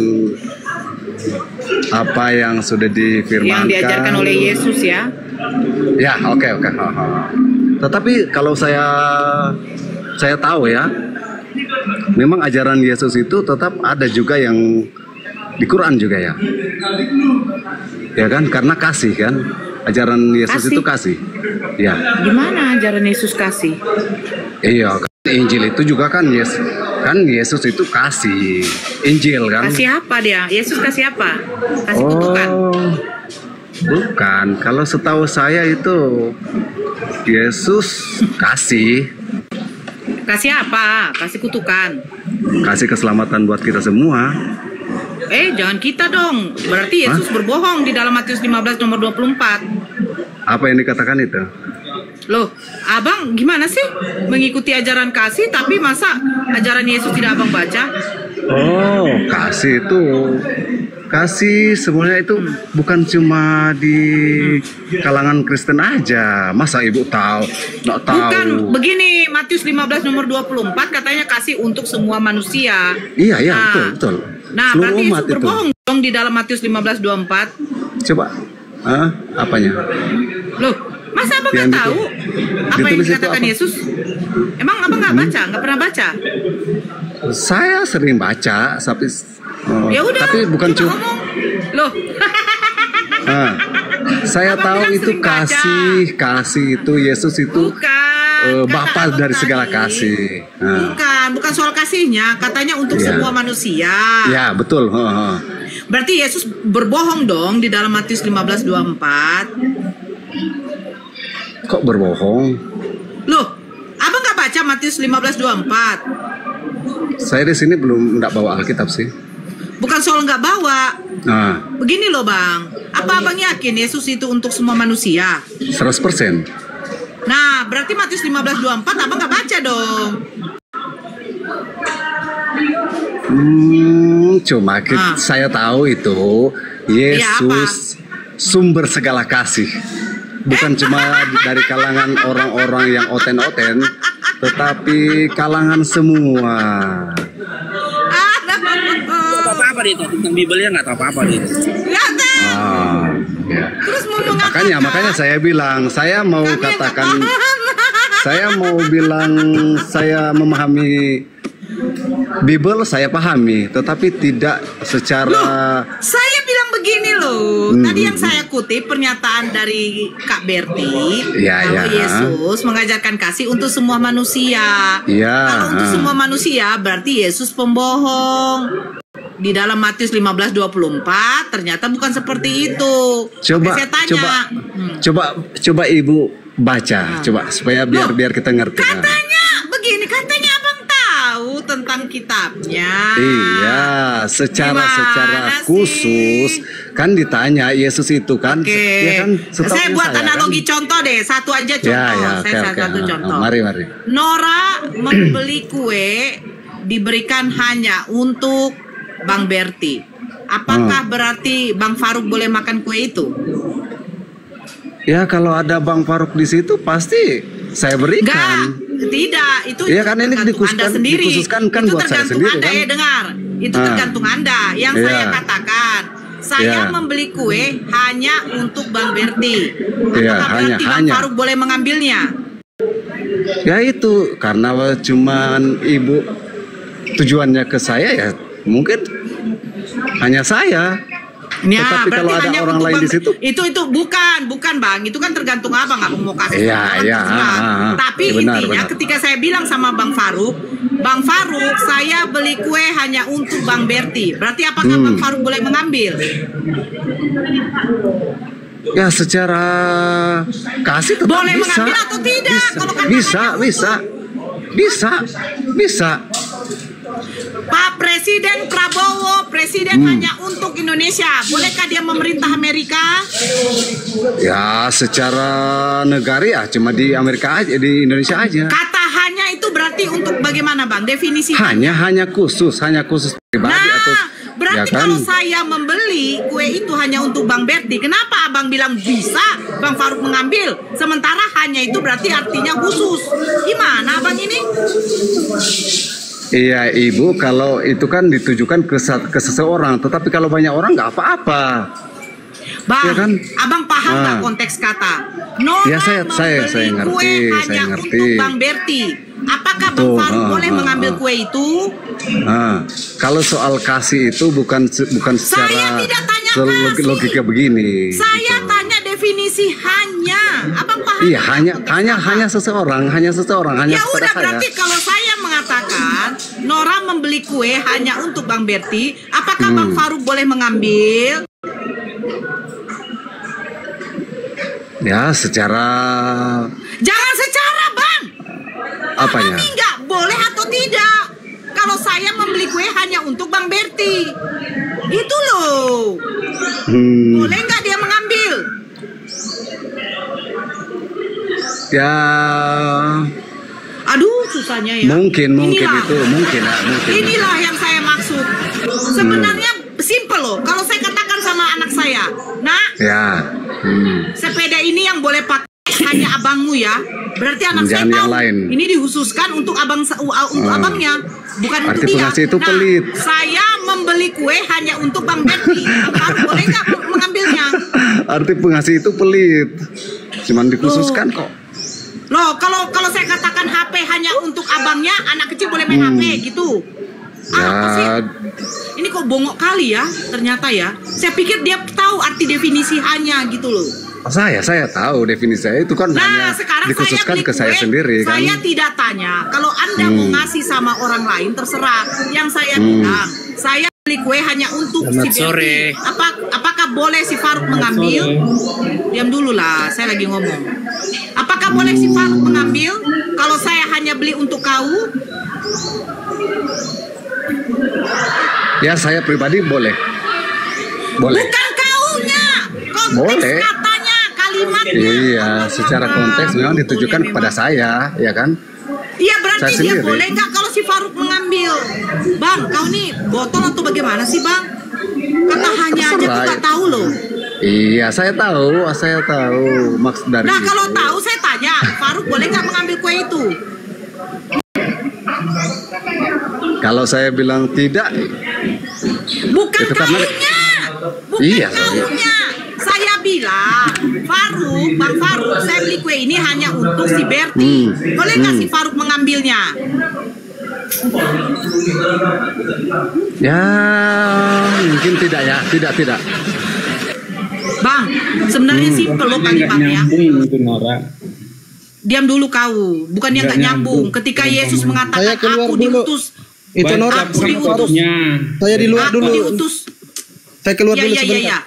apa yang sudah difirmankan. Yang diajarkan oleh Yesus ya. Ya, oke. Tetapi kalau saya tahu ya, memang ajaran Yesus itu tetap ada juga yang di Quran juga ya. Ya kan, karena kasih kan. Ajaran Yesus Kasih. itu kasih. Ya. Gimana ajaran Yesus kasih? Iya, kan Injil itu juga kan Yesus itu kasih. Injil kan. Kasih apa dia? Yesus kasih apa? Kasih kutukan. Bukan. Kalau setahu saya itu Yesus kasih apa? Kasih kutukan. kasih keselamatan buat kita semua. Jangan kita dong. Berarti Yesus berbohong di dalam Matius 15 nomor 24. Apa yang dikatakan itu? Loh, abang gimana sih mengikuti ajaran kasih tapi masa ajaran Yesus tidak abang baca? Oh, kasih sebenarnya itu bukan cuma di kalangan Kristen aja. Masa Ibu tahu? Nggak tahu. Bukan, begini, Matius 15 nomor 24 katanya kasih untuk semua manusia. Iya, betul. Nah, Seluruh berarti umat Yesus berbohong dong di dalam Matius 15 24. Coba, apanya? Loh, masa abang nggak tahu apa yang ditulis itu dikatakan apa? Yesus? Emang abang nggak baca, nggak pernah baca? Saya sering baca, Ya udah, tapi bukan coba cuma. ngomong. Loh, Saya Abang tahu bilang itu sering baca. kasih itu Yesus itu bukan. Bapa Kata dari abang segala tadi. kasih. Bukan soal kasihnya, katanya untuk Iya. semua manusia. Ya betul. Berarti Yesus berbohong dong di dalam Matius 15 24. Kok berbohong? Loh, abang nggak baca Matius 15 24? Saya di sini belum nggak bawa Alkitab sih. Bukan soal nggak bawa. Nah, Begini loh bang, apa abang yakin Yesus itu untuk semua manusia? 100%. Nah, berarti Matius 15 24 abang nggak baca dong. Cuma saya tahu itu Yesus sumber segala kasih. Bukan cuma dari kalangan orang-orang yang oten-oten, tetapi kalangan semua. Tahu apa-apa dia itu tentang Bibelnya, nggak tahu apa-apa dia. Nggak tahu. Ya. Terus mau mengatakan? Makanya saya bilang, saya mau Kami katakan, nggak paham. saya mau bilang saya memahami Bible, saya pahami, tetapi tidak secara. Saya bilang begini loh, tadi yang saya kutip pernyataan dari Kak Berti, kalau Yesus mengajarkan kasih untuk semua manusia. Kalau untuk semua manusia berarti Yesus pembohong. Di dalam Matius 15 24 ternyata bukan seperti itu. Saya tanya. Coba Ibu baca, coba supaya biar kita ngerti. Katanya begini, katanya abang tahu tentang kitabnya. Iya, secara khusus kan ditanya Yesus itu kan. Ya kan, saya buat analogi contoh deh, satu aja contoh. Satu contoh. Mari. Nora membeli kue diberikan hanya untuk Bang Berti. Apakah berarti Bang Faruk boleh makan kue itu? Ya kalau ada Bang Faruk di situ pasti saya berikan. Tidak, itu ya kan ini Anda sendiri. Dikhususkan kan itu buat saya sendiri Anda, kan. Dengar. Itu tergantung Anda. Yang saya katakan, saya membeli kue hanya untuk Bang Berti. Apakah berarti Bang Faruk boleh mengambilnya? Ya itu karena cuman Ibu tujuannya ke saya ya mungkin hanya saya. Ya, tetapi kalau ada orang lain di situ itu bukan Bang, itu kan tergantung abang mau kasih. Tapi benar, intinya ketika saya bilang sama Bang Faruk, saya beli kue hanya untuk Bang Berti. Berarti apakah Bang Faruk boleh mengambil? Ya secara kasih tetap boleh bisa. Mengambil atau tidak? Kalau kan bisa. Bisa. Pak Presiden Prabowo, presiden hanya untuk Indonesia. Bolehkah dia memerintah Amerika? Ya, secara negara ya cuma di Amerika aja, di Indonesia aja. Kata hanya itu berarti untuk bagaimana, Bang? Definisi hanya khusus pribadi atau berarti ya kan? Kalau saya membeli kue itu hanya untuk Bang Berti, kenapa Abang bilang bisa Bang Faruk mengambil? Sementara hanya itu berarti artinya khusus. Gimana Abang ini? Iya Ibu, kalau itu kan ditujukan ke seseorang, tetapi kalau banyak orang nggak apa-apa. Bang, ya kan? Abang paham nggak konteks kata? Nora ya, saya ngerti, kue hanya untuk Bang Berti. Apakah Bang Faruk boleh mengambil kue itu? Kalau soal kasih itu bukan secara saya tidak tanya logika begini. Saya tanya definisi hanya. Abang paham? Iya, hanya seseorang, hanya ya udah, berarti kalau saya mengatakan Nora membeli kue hanya untuk Bang Berti, apakah Bang Faruk boleh mengambil? Ya, secara... Jangan secara, Bang. Apanya? Enggak, boleh atau tidak? Kalau saya membeli kue hanya untuk Bang Berti, itu loh. Boleh nggak dia mengambil? Ya... Aduh, susahnya ya. Mungkin itu, mungkin. Inilah yang saya maksud. Sebenarnya simple loh. Kalau saya katakan sama anak saya, Nak, sepeda ini yang boleh pakai hanya abangmu ya. Berarti anak saya tahu ini dikhususkan untuk abangnya, bukan untuk dia. Itu pelit. Saya membeli kue hanya untuk Bang Berti. Boleh nggak mengambilnya? Arti pengasih itu pelit. Cuman dikhususkan kok. Loh, kalau saya katakan HP hanya untuk abangnya, anak kecil boleh main HP gitu. Apa sih? Ini kok bongok kali ya, ternyata ya. Saya pikir dia tahu arti definisi hanya gitu loh. Saya tahu definisi saya itu kan hanya dikhususkan ke saya sendiri kan. Saya tidak tanya. Kalau Anda mau ngasih sama orang lain terserah. Yang saya bilang, saya beli kue hanya untuk si Berti. Apakah boleh si Faruk mengambil? Diam dulu lah, saya lagi ngomong. Apakah boleh si Faruk mengambil kalau saya hanya beli untuk kau? Ya, saya pribadi boleh. Bukan kaunya. Konteks katanya, kalimatnya. Iya, secara konteks memang ditujukan kepada saya, ya kan? Iya, berarti dia boleh nggak kalau si Faruk mengambil? Bang, kau nih botol atau bagaimana sih, Bang? Kata hanya aja tuh nggak tahu loh. Iya, saya tahu maksud dari Nah, kalau tahu saya tanya, Faruk boleh nggak mengambil kue itu? Kalau saya bilang tidak, bukan kaunya. Iya, kaunya. Saya bilang, Bang Faruk, saya beli kue ini hanya untuk si Berti. Boleh nggak si Faruk mengambilnya? Ya, mungkin tidak ya, tidak. Bang, sebenarnya simpel loh kalimatnya. Diam dulu kau, bukannya nggak nyambung. Ketika Yesus mengatakan aku diutus, itu Nora, aku diutus. Saya di luar dulu. Diutus. Saya keluar dulu sebentar.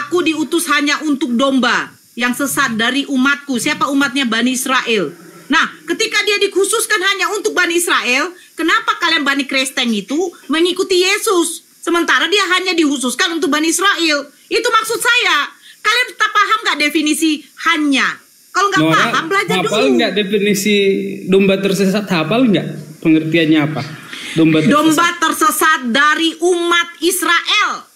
Aku diutus hanya untuk domba yang sesat dari umatku. Siapa umatnya? Bani Israel. Nah, ketika dia dikhususkan hanya untuk Bani Israel, kenapa kalian Bani Kristen itu mengikuti Yesus? Sementara dia hanya dikhususkan untuk Bani Israel. Itu maksud saya. Kalian tak paham nggak definisi hanya? Kalau nggak paham, belajar dulu. Hafal nggak definisi domba tersesat? Hafal nggak pengertiannya apa? Domba tersesat dari umat Israel.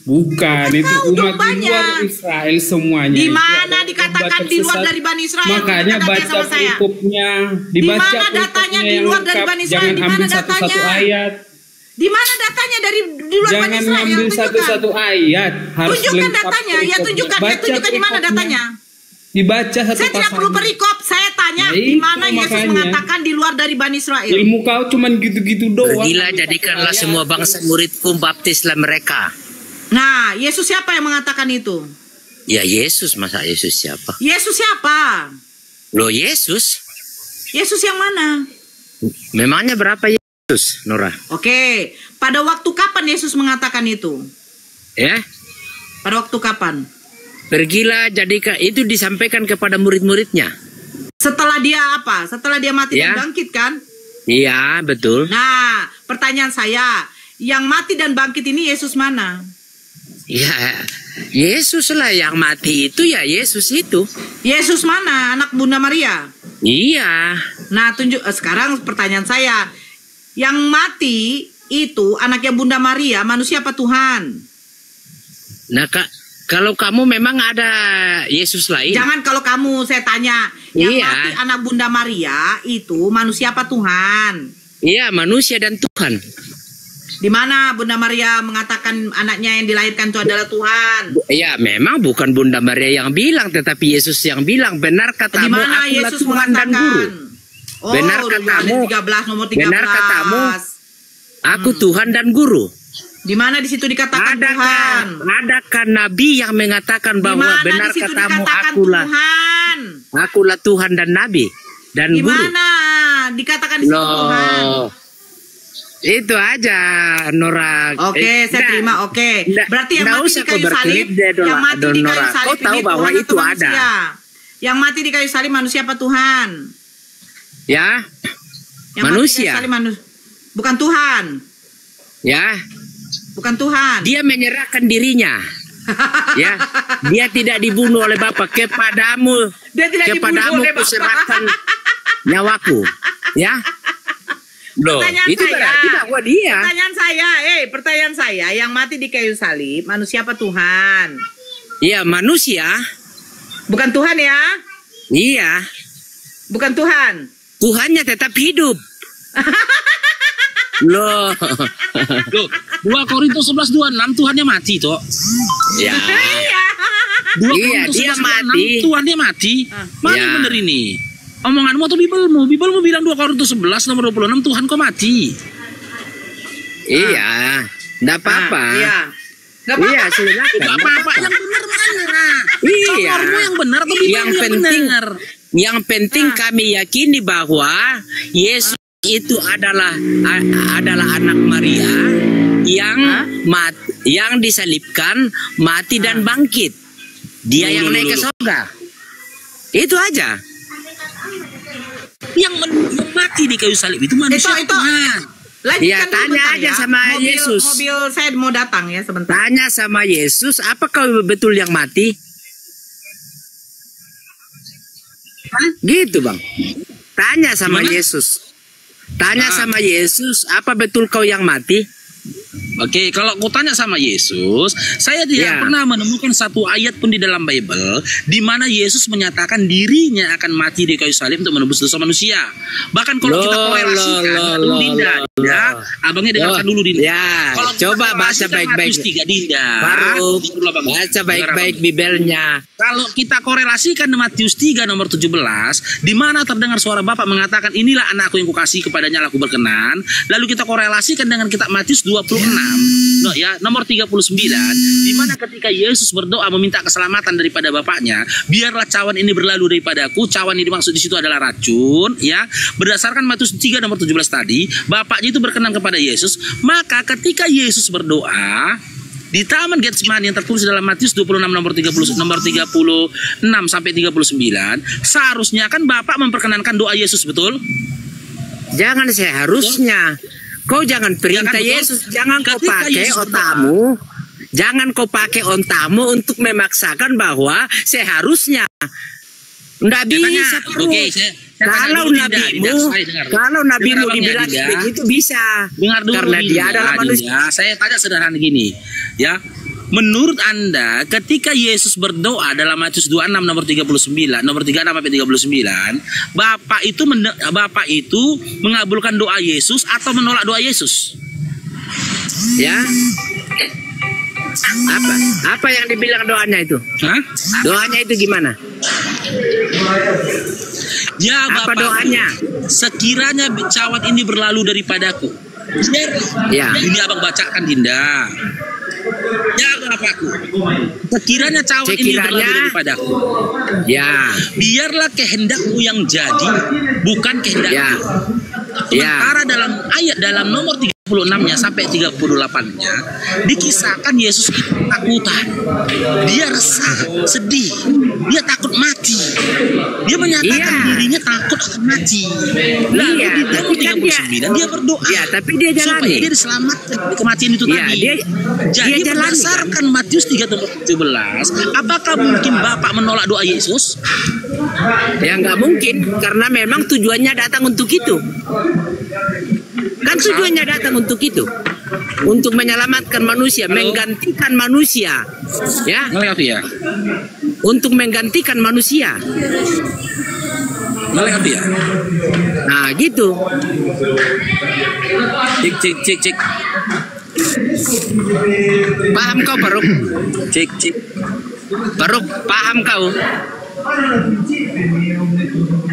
Bukan, itu umat di luar Israel semuanya. Di mana dikatakan di luar dari Bani Israel? Makanya baca perikopnya, dibaca di mana datanya di luar dari Bani Israel? Jangan ambil satu-satu ayat. Di mana datanya dari di luar Bani Israel? Jangan ambil satu-satu ayat. Harus tunjukkan datanya. Ya tunjukkan di mana datanya. Dibaca satu Saya tidak perlu perikop. Saya tanya di mana Yesus mengatakan di luar dari Bani Israel. Ilmu kau cuman gitu-gitu doang. Pergilah jadikanlah semua bangsa muridku, baptislah mereka. Nah, Yesus siapa yang mengatakan itu? Ya Yesus, masa Yesus siapa? Yesus siapa? Loh Yesus? Yesus yang mana? Memangnya berapa Yesus, Nora? Oke, pada waktu kapan Yesus mengatakan itu? Ya? Pada waktu kapan? Pergilah jadikan, itu disampaikan kepada murid-muridnya. Setelah dia apa? Setelah dia mati dan bangkit kan? Iya, betul. Nah, pertanyaan saya, yang mati dan bangkit ini Yesus mana? Ya, Yesus lah yang mati itu, ya Yesus itu. Yesus mana? Anak Bunda Maria? Iya. Nah, sekarang pertanyaan saya, yang mati itu anaknya Bunda Maria, manusia apa Tuhan? Nah, kalau kamu memang ada Yesus lain. Jangan kalau kamu, saya tanya, yang mati anak Bunda Maria itu manusia apa Tuhan? Iya, manusia dan Tuhan. Di mana Bunda Maria mengatakan anaknya yang dilahirkan itu adalah Tuhan? Ya, memang bukan Bunda Maria yang bilang, tetapi Yesus yang bilang, benar katamu, di mana akulah Yesus Tuhan dan Guru. Oh, benar katamu, nomor 13. benar katamu, aku Tuhan dan Guru. Di mana di situ dikatakan Tuhan? Adakah nabi yang mengatakan bahwa benar katamu, akulah Tuhan dan nabi dan Guru? Di mana dikatakan di situ Tuhan? Itu aja, Nora. Oke, saya terima. Oke. Berarti yang mati di kayu salib, yang mati di kayu salib kau tahu bahwa itu ada. Yang mati di kayu salib manusia apa Tuhan? Ya, yang manusia. Bukan Tuhan. Ya, bukan Tuhan. Dia menyerahkan dirinya. Ya, dia tidak dibunuh oleh Bapa. Kepadamu, kepadamu kuserahkan nyawaku. Ya. Loh, itu berarti bahwa dia. Pertanyaan saya, yang mati di kayu salib manusia apa Tuhan? Iya, manusia. Bukan Tuhan ya? Iya. Bukan Tuhan. Tuhannya tetap hidup. Loh. 2 Korintus 11:26 Tuhannya mati toh. Ya. Iya, dia mati. Tuhannya mati. Mana bener ini? Omonganmu atau Bibelmu? Bibelmu bilang 2 Korintus 11 nomor 26 Tuhan kok mati. Iya, enggak apa-apa. Iya. Iya, silakan. Enggak apa-apa, yang benar mana? Iya. Nomormu yang benar atau Bibelmu yang benar? Yang penting kami yakini bahwa Yesus itu adalah anak Maria yang disalibkan, mati dan bangkit. Dia yang naik ke surga. Itu aja. Yang mati di kayu salib itu manusia Tuhan. Ya, tanya aja sama Yesus. Mobil saya mau datang ya sebentar. Tanya sama Yesus, apakah betul yang mati? Gitu Bang. Tanya sama Yesus. Tanya sama Yesus, apa betul kau yang mati? Oke, kalau aku tanya sama Yesus, saya tidak pernah menemukan satu ayat pun di dalam Bible di mana Yesus menyatakan dirinya akan mati di kayu salib untuk menebus dosa manusia. Bahkan kalau kita korelasikan, Dinda, abangnya dengarkan dulu Dinda. Ya, coba baca baik-baik. Baru baca baik-baik Bibelnya. Kalau kita korelasikan dengan Matius 3 nomor 17, di mana terdengar suara Bapa mengatakan, inilah anakku yang kukasihi, kepadanya aku berkenan. Lalu kita korelasikan dengan kitab Matius 26. Nomor 39, di mana ketika Yesus berdoa meminta keselamatan daripada Bapaknya, biarlah cawan ini berlalu daripadaku. Cawan ini dimaksud di situ adalah racun, ya. Berdasarkan Matius 3 nomor 17 tadi, Bapaknya itu berkenan kepada Yesus. Maka ketika Yesus berdoa di Taman Getsemani yang tertulis dalam Matius 26 nomor 36 sampai 39, seharusnya kan Bapak memperkenankan doa Yesus, betul? Jangan seharusnya. Kau jangan perintah Yesus, jangan kau pakai otakmu. Jangan kau pakai otakmu untuk memaksakan bahwa seharusnya. Nggak bisa. Kalau nabimu dibilang begitu bisa. Dengar dulu, karena dia adalah manusia. Saya tanya sederhana gini, ya. Menurut Anda, ketika Yesus berdoa dalam Matius 26 nomor 39, nomor 36 sampai 39, Bapak itu mengabulkan doa Yesus atau menolak doa Yesus? Ya. Apa yang dibilang doanya itu? Hah? Doanya itu gimana? Ya, apa Bapak, doanya? Sekiranya cawan ini berlalu daripadaku. Ya. Ini abang bacakan, Dinda. Ya, Bapakku, sekiranya cawan ini berlalu daripadaku, ya, biarlah kehendakmu yang jadi, bukan kehendakku. Sementara dalam nomor 36-nya sampai 38-nya dikisahkan Yesus itu ketakutan. Dia resah, sedih, dia takut mati. Dia menyatakan dirinya takut akan mati. Lalu di tahun 39 dia berdoa. Ya, tapi dia jalani. Supaya dia diselamatkan dari kematian itu tadi. Jadi dia berdasarkan Matius 3:17, apakah mungkin Bapak menolak doa Yesus? Ya nggak mungkin, karena memang tujuannya datang untuk itu. Kan tujuannya datang untuk itu. Untuk menyelamatkan manusia, menggantikan manusia. Ya. Untuk menggantikan manusia. Ya. Nah, gitu. Cek. Paham kau, Faruk? Cek. Faruk, paham kau?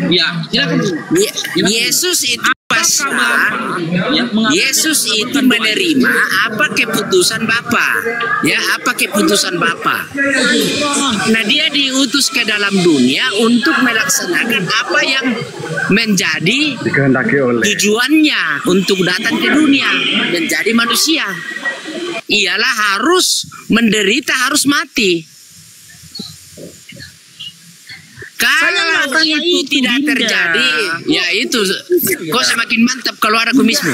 Ya, silakan. Yesus itu pasrah. Yesus itu menerima apa keputusan Bapa. Ya, apa keputusan Bapa. Nah, dia diutus ke dalam dunia untuk melaksanakan apa yang menjadi tujuannya untuk datang ke dunia, menjadi manusia. Ialah harus menderita, harus mati. Kalau itu tidak terjadi, ya itu kok semakin mantap kalau ada kumismu.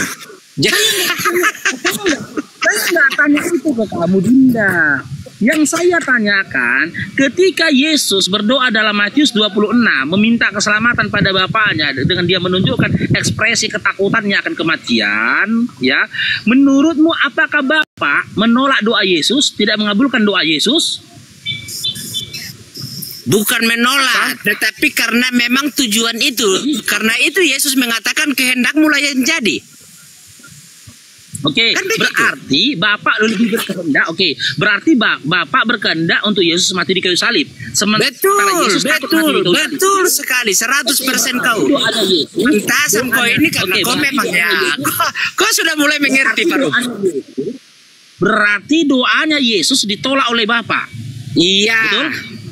Saya nggak tanya itu ke kamu, Dinda. Yang saya tanyakan, ketika Yesus berdoa dalam Matius 26, meminta keselamatan pada Bapaknya dengan dia menunjukkan ekspresi ketakutannya akan kematian, ya. Menurutmu apakah Bapak menolak doa Yesus, tidak mengabulkan doa Yesus? Bukan menolak, tetapi karena memang tujuan itu. Karena itu Yesus mengatakan kehendakmu lah yang jadi. Oke, berarti Bapak lebih berkehendak. Oke, berarti Bapak berkehendak untuk Yesus mati di kayu salib. Betul sekali, 100% kau. Entasan kau ini karena kau memang kau sudah mulai mengerti, Pak. Berarti doanya Yesus ditolak oleh Bapak. Iya.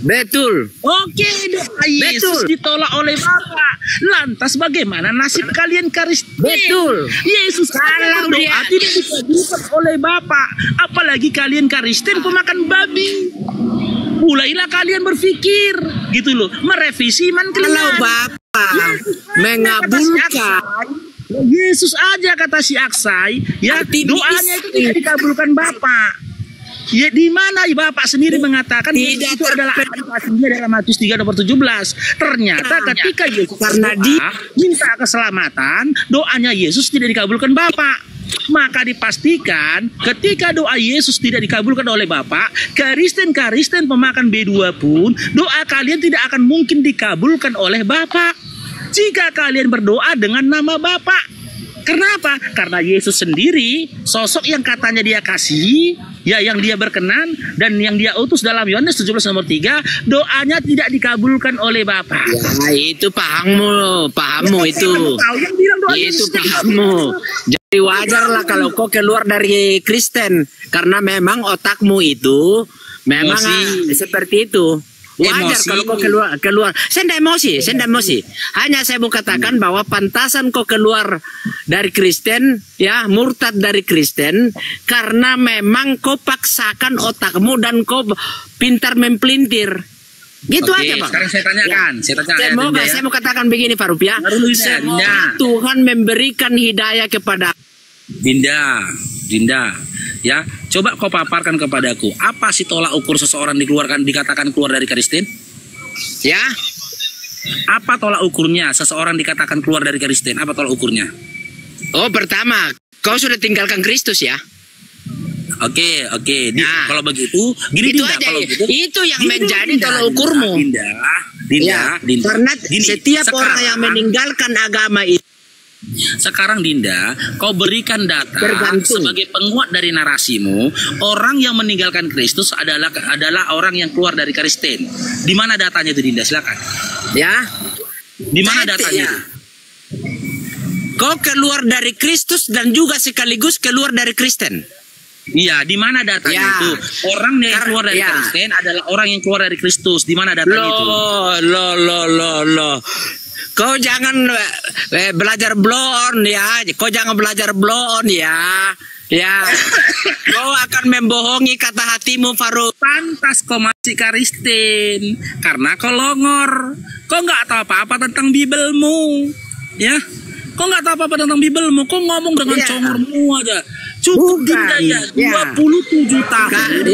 Betul. Oke, doa Yesus ditolak oleh Bapak. Lantas bagaimana nasib kalian Kristen? Betul. Yesus kalau berdoa tidak dikabulkan oleh Bapak. Apalagi kalian Kristen pemakan babi. Mulailah kalian berpikir, gitu loh, merevisi iman kalian. Kalau Bapak mengabulkan, Yesus aja kata si Aksai, ya doanya itu tidak dikabulkan Bapak. Ya di mana Bapak sendiri mengatakan itu adalah aslinya dalam Matius 3:17. Ternyata ketika Yesus karena dia minta keselamatan, doanya Yesus tidak dikabulkan Bapak. Maka dipastikan ketika doa Yesus tidak dikabulkan oleh Bapak, Kristen pemakan B2 pun doa kalian tidak akan mungkin dikabulkan oleh Bapak jika kalian berdoa dengan nama Bapak. Kenapa? Karena Yesus sendiri, sosok yang katanya dia kasih, ya yang dia berkenan, dan yang dia utus dalam Yohanes 17:3, doanya tidak dikabulkan oleh Bapa. Ya, itu pahammu itu. Itu pahammu. Jadi wajarlah kalau kau keluar dari Kristen, karena memang otakmu itu memang seperti itu. Wajar kalau kau keluar. Saya tidak emosi. Hanya saya mau katakan bahwa pantasan kau keluar dari Kristen, ya murtad dari Kristen, karena memang kau paksakan otakmu dan kau pintar mempelintir. Gitu aja, Bang. Sekarang saya tanyakan. Saya mau katakan begini, Pak Rupiah. Semoga Tuhan memberikan hidayah kepada Dinda, ya, coba kau paparkan kepadaku, apa sih tolak ukur seseorang dikatakan keluar dari Kristen? Ya, apa tolak ukurnya seseorang dikatakan keluar dari Kristen? Apa tolak ukurnya? Oh, pertama, kau sudah tinggalkan Kristus ya. Oke. Nah, kalau begitu, gini itu Dinda, aja. kalau gitu, itu yang menjadi tolak ukurmu. Dinda. Karena setiap orang yang meninggalkan agama itu. Sekarang Dinda, kau berikan data sebagai penguat dari narasimu, orang yang meninggalkan Kristus adalah orang yang keluar dari Kristen. Di mana datanya itu, Dinda? Silakan. Ya. Di mana datanya? Kau keluar dari Kristus dan juga sekaligus keluar dari Kristen. Iya, di mana datanya itu? Orang yang keluar dari Kristen adalah orang yang keluar dari Kristus. Di mana datanya itu? Loh. Kau jangan belajar blow on ya. Ya, kau akan membohongi kata hatimu, Faruk. Pantas kau masih Kristen karena kau longor. Kau nggak tahu apa-apa tentang Bibelmu, ya? Kau nggak tahu apa-apa tentang Bibelmu. Kau ngomong dengan congormu aja. Cukup dinda ya, 27 tahun.